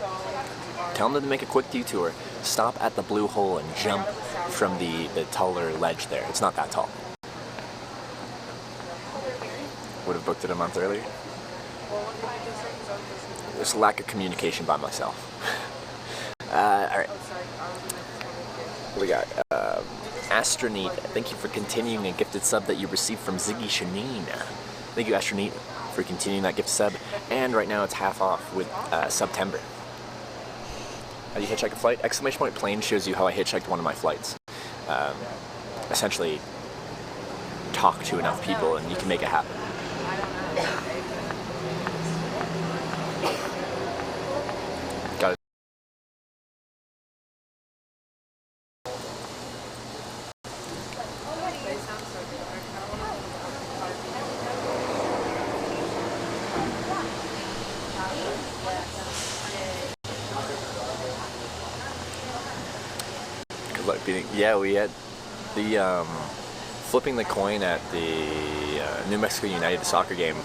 Tell him to make a quick detour. Stop at the Blue Hole and jump from the taller ledge there. It's not that tall. Would have booked it a month earlier. There's a lack of communication by myself. Alright. We got Astroneat. Thank you for continuing a gifted sub that you received from Ziggy Shanine. Thank you, Astroneat, for continuing that gift sub. And right now it's half off with September. How do you hitchhike a flight? Exclamation point plane shows you how I hitchhiked one of my flights. Essentially, talk to enough people and you can make it happen. Got it. Good luck beating. Yeah, we had the flipping the coin at the New Mexico United soccer game.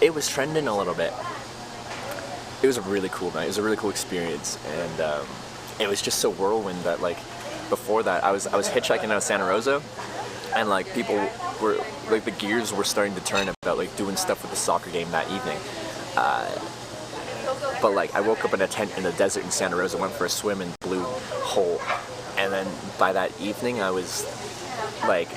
It was trending a little bit. It was a really cool night. It was a really cool experience, and it was just so whirlwind that, like, before that I was hitchhiking out of Santa Rosa, and like people were like, the gears were starting to turn about like doing stuff with the soccer game that evening. But like I woke up in a tent in the desert in Santa Rosa, went for a swim in Blue Hole, and then by that evening I was like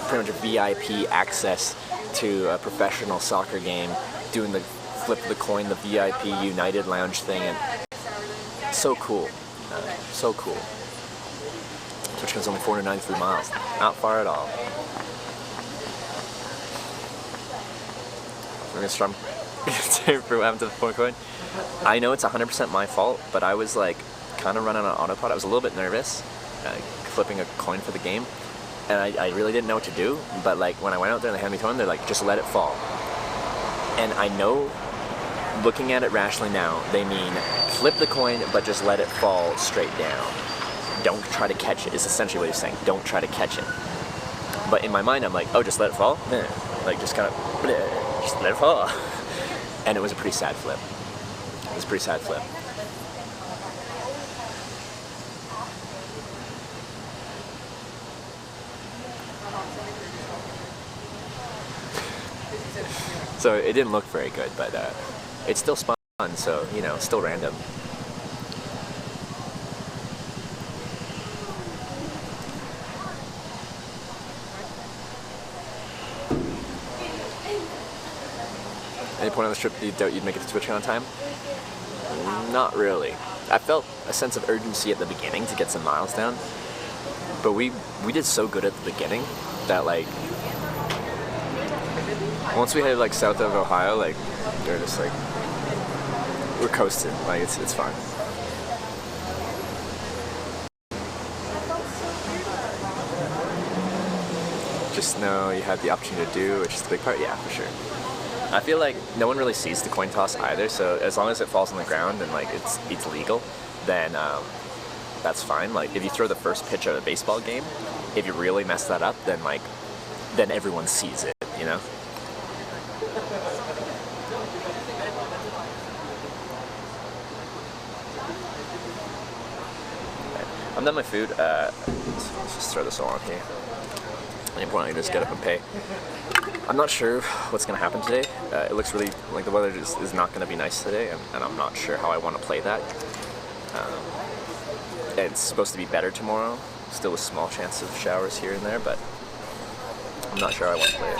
pretty much VIP access to a professional soccer game, doing the flip of the coin, the VIP United Lounge thing, and so cool, so cool. TwitchCon's only 493 miles, not far at all. We're gonna strum for what happened to the point coin. I know it's 100% my fault, but I was like kind of running on autopilot. I was a little bit nervous, flipping a coin for the game, and I really didn't know what to do. But like when I went out there and they handed me the coin, they're like, just let it fall. And I know, looking at it rationally now, they mean flip the coin, but just let it fall straight down. Don't try to catch it, is essentially what he's saying. Don't try to catch it. But in my mind, I'm like, oh, just let it fall? Like, just kind of, just let it fall. And it was a pretty sad flip. It was a pretty sad flip. So it didn't look very good, but it's still spun, so, you know, still random. Any point on this trip you doubt you'd make it to TwitchCon on time? Not really. I felt a sense of urgency at the beginning to get some miles down, but we did so good at the beginning that, like, once we hit like south of Ohio, like, they're just like, we're coasting. Like, it's fine. Just know you had the opportunity to do, which is the big part. Yeah, for sure. I feel like no one really sees the coin toss either, so as long as it falls on the ground and like it's legal, then that's fine. Like if you throw the first pitch at a baseball game, if you really mess that up, then then everyone sees it, you know? I'm done my food. Let's just throw this all on here. At any point I can just get up and pay. I'm not sure what's going to happen today. It looks really like the weather is not going to be nice today, and I'm not sure how I want to play that. It's supposed to be better tomorrow. Still a small chance of showers here and there, but I'm not sure how I want to play it.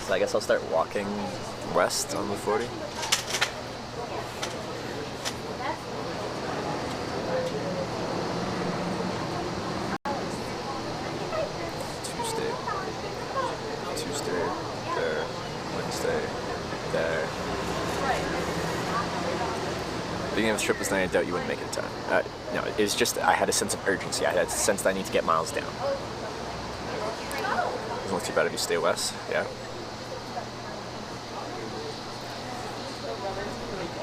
So I guess I'll start walking west on the 40. Tuesday, there, Wednesday, there. Beginning of the trip was night. I doubt you wouldn't make it in time. No, it was just I had a sense of urgency. I had a sense that I need to get miles down. Doesn't look too bad if you stay west. Yeah.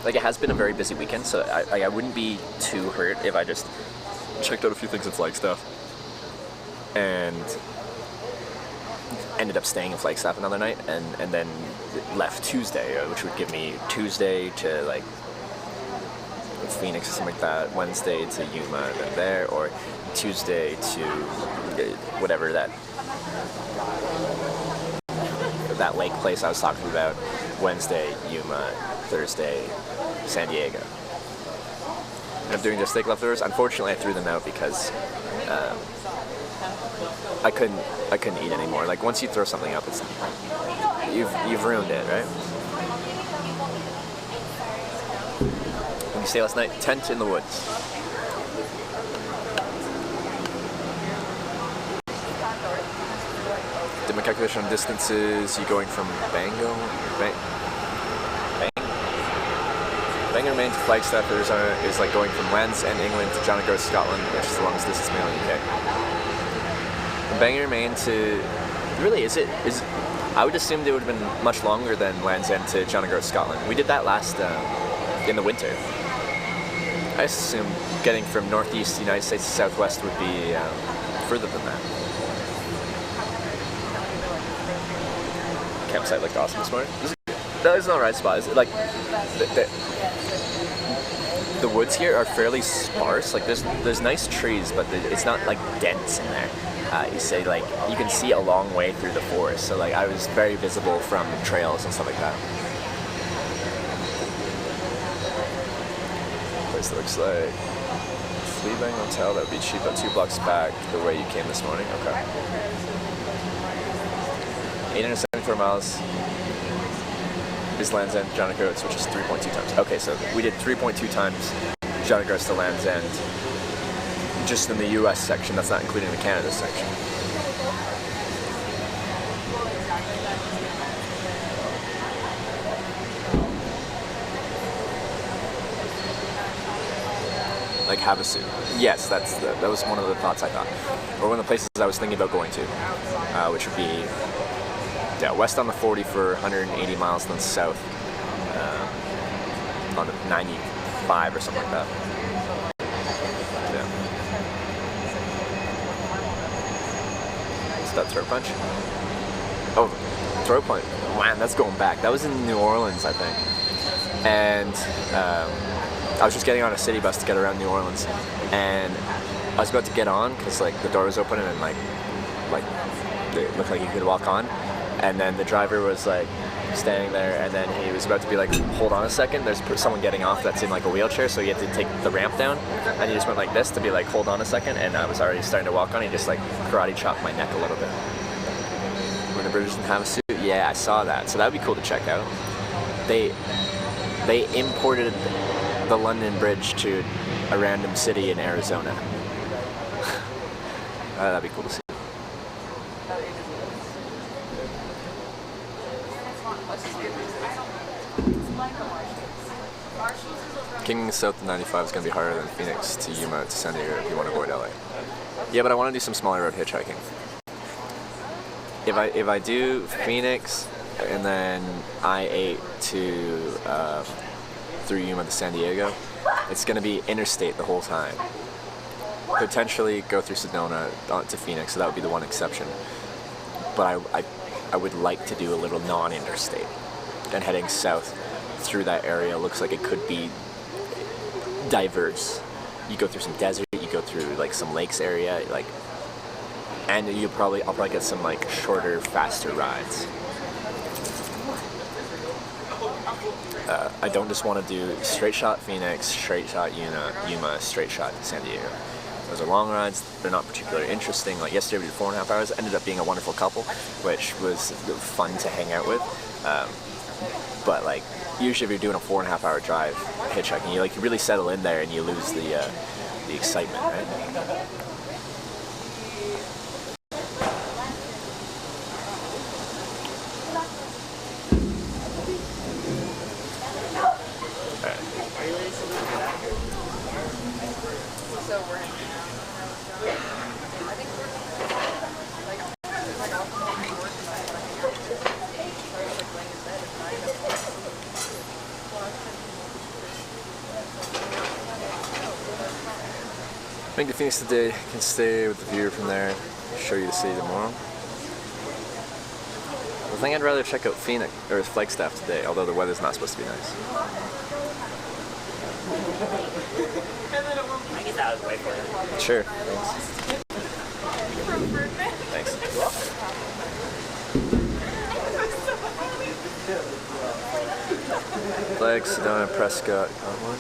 Like it has been a very busy weekend, so I wouldn't be too hurt if I just checked out a few things in Flagstaff and ended up staying in Flagstaff another night and then left Tuesday, which would give me Tuesday to like Phoenix or something like that, Wednesday to Yuma, then there, or Tuesday to whatever that lake place I was talking about, Wednesday, Yuma, Thursday, San Diego. And I'm doing just steak leftovers. Unfortunately, I threw them out because I couldn't eat anymore. Like once you throw something up, it's you've ruined it, right? When you stay last night, tent in the woods. Did my calculation on distances. You going from Bangor, Maine to Flagstaff, Arizona is like going from Land's End, England to John O'Groats, Scotland, which is the longest distance mail in the UK. From Bangor, Maine to really is I would assume it would have been much longer than Land's End to John O'Groats, Scotland. We did that last in the winter. I assume getting from northeast United States to southwest would be further than that. Campsite looked awesome this morning. That is not the right spot. Is it like the woods here are fairly sparse. Like there's nice trees, but it's not like dense in there. You say like you can see a long way through the forest. So like I was very visible from trails and stuff like that. Place looks like Fleabane Hotel. That would be cheap, about 2 blocks back the way you came this morning. Okay. 874 miles. Is Land's End, John O'Groats, which is 3.2 times. Okay, so we did 3.2 times John O'Groats to Land's End, just in the U.S. section. That's not including the Canada section. Like Havasu. Yes, that was one of the thoughts I thought, or one of the places I was thinking about going to, which would be. Yeah, west on the 40 for 180 miles, then south on the 95 or something like that. Yeah. Is that throat punch? Oh, throat punch. Man, that's going back. That was in New Orleans, I think. And I was just getting on a city bus to get around New Orleans, and I was about to get on because like the door was open and like it looked like you could walk on. And then the driver was like standing there, and then he was about to be like, hold on a second, there's someone getting off that's in like a wheelchair, so he had to take the ramp down, and he just went like this to be like, hold on a second, and I was already starting to walk on. He just like karate chopped my neck a little bit. When the British didn't have a suit, yeah, I saw that, so that would be cool to check out. They imported the London Bridge to a random city in Arizona. That'd be cool to see. King South to 95 is going to be harder than Phoenix to Yuma to San Diego if you want to avoid LA. Yeah, but I want to do some smaller road hitchhiking. If I do Phoenix and then I-8 to through Yuma to San Diego, it's going to be interstate the whole time. Potentially go through Sedona to Phoenix, so that would be the one exception. But I would like to do a little non-interstate. And heading south through that area looks like it could be diverse. You go through some desert, you go through like some lakes area, like, and I'll probably get some like shorter, faster rides. I don't just want to do straight shot Phoenix, straight shot Yuma, straight shot San Diego. Those are long rides. They're not particularly interesting. Like yesterday we did 4.5 hours. Ended up being a wonderful couple, which was fun to hang out with. But like usually if you're doing a 4.5 hour drive hitchhiking, you really settle in there and you lose the excitement, right? Make the Phoenix today, can stay with the view from there, show you the city tomorrow. I think I'd rather check out Phoenix or Flagstaff today, although the weather's not supposed to be nice. I get that out of the way for you. Sure. Thanks. Flags, Sedona, Prescott, Conwood.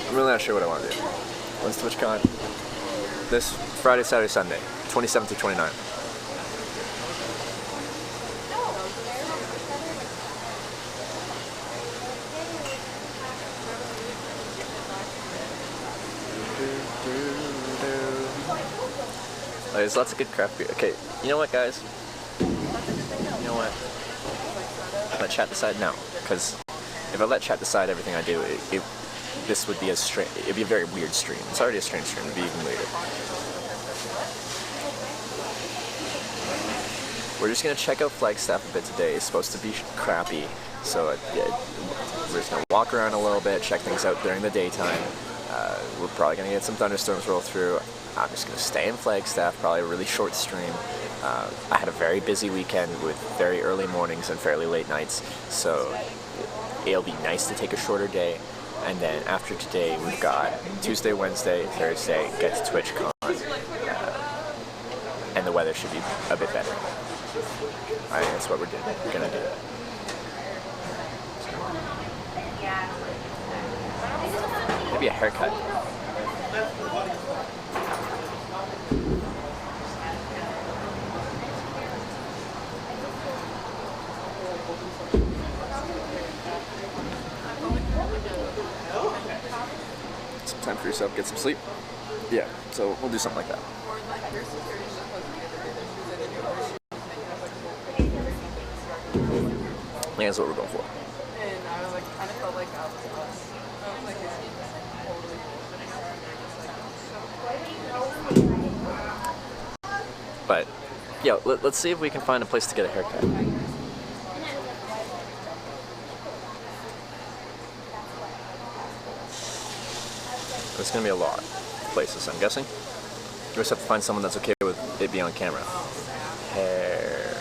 I'm really not sure what I want to do. When's TwitchCon? This Friday, Saturday, Sunday, 27th through 29th. There's lots of good craft beer. Okay, you know what, guys? You know what? Let chat decide now, because if I let chat decide everything I do, this would be it'd be a very weird stream. It's already a strange stream. It'd be even weirder. We're just gonna check out Flagstaff a bit today. It's supposed to be crappy, so we're just gonna walk around a little bit, check things out during the daytime. We're probably gonna get some thunderstorms roll through. I'm just gonna stay in Flagstaff, probably a really short stream. I had a very busy weekend with very early mornings and fairly late nights, so it'll be nice to take a shorter day. And then after today, we've got Tuesday, Wednesday, Thursday, get to TwitchCon, and the weather should be a bit better. I think that's what we're gonna do. Maybe a haircut. Some time for yourself, get some sleep. Yeah, so we'll do something like that. Yeah, that's what we're going for. And I was like, kind of felt like that was us. I was like, But yeah, let's see if we can find a place to get a haircut. There's gonna be a lot of places, I'm guessing. You just have to find someone that's okay with it being on camera. Hair.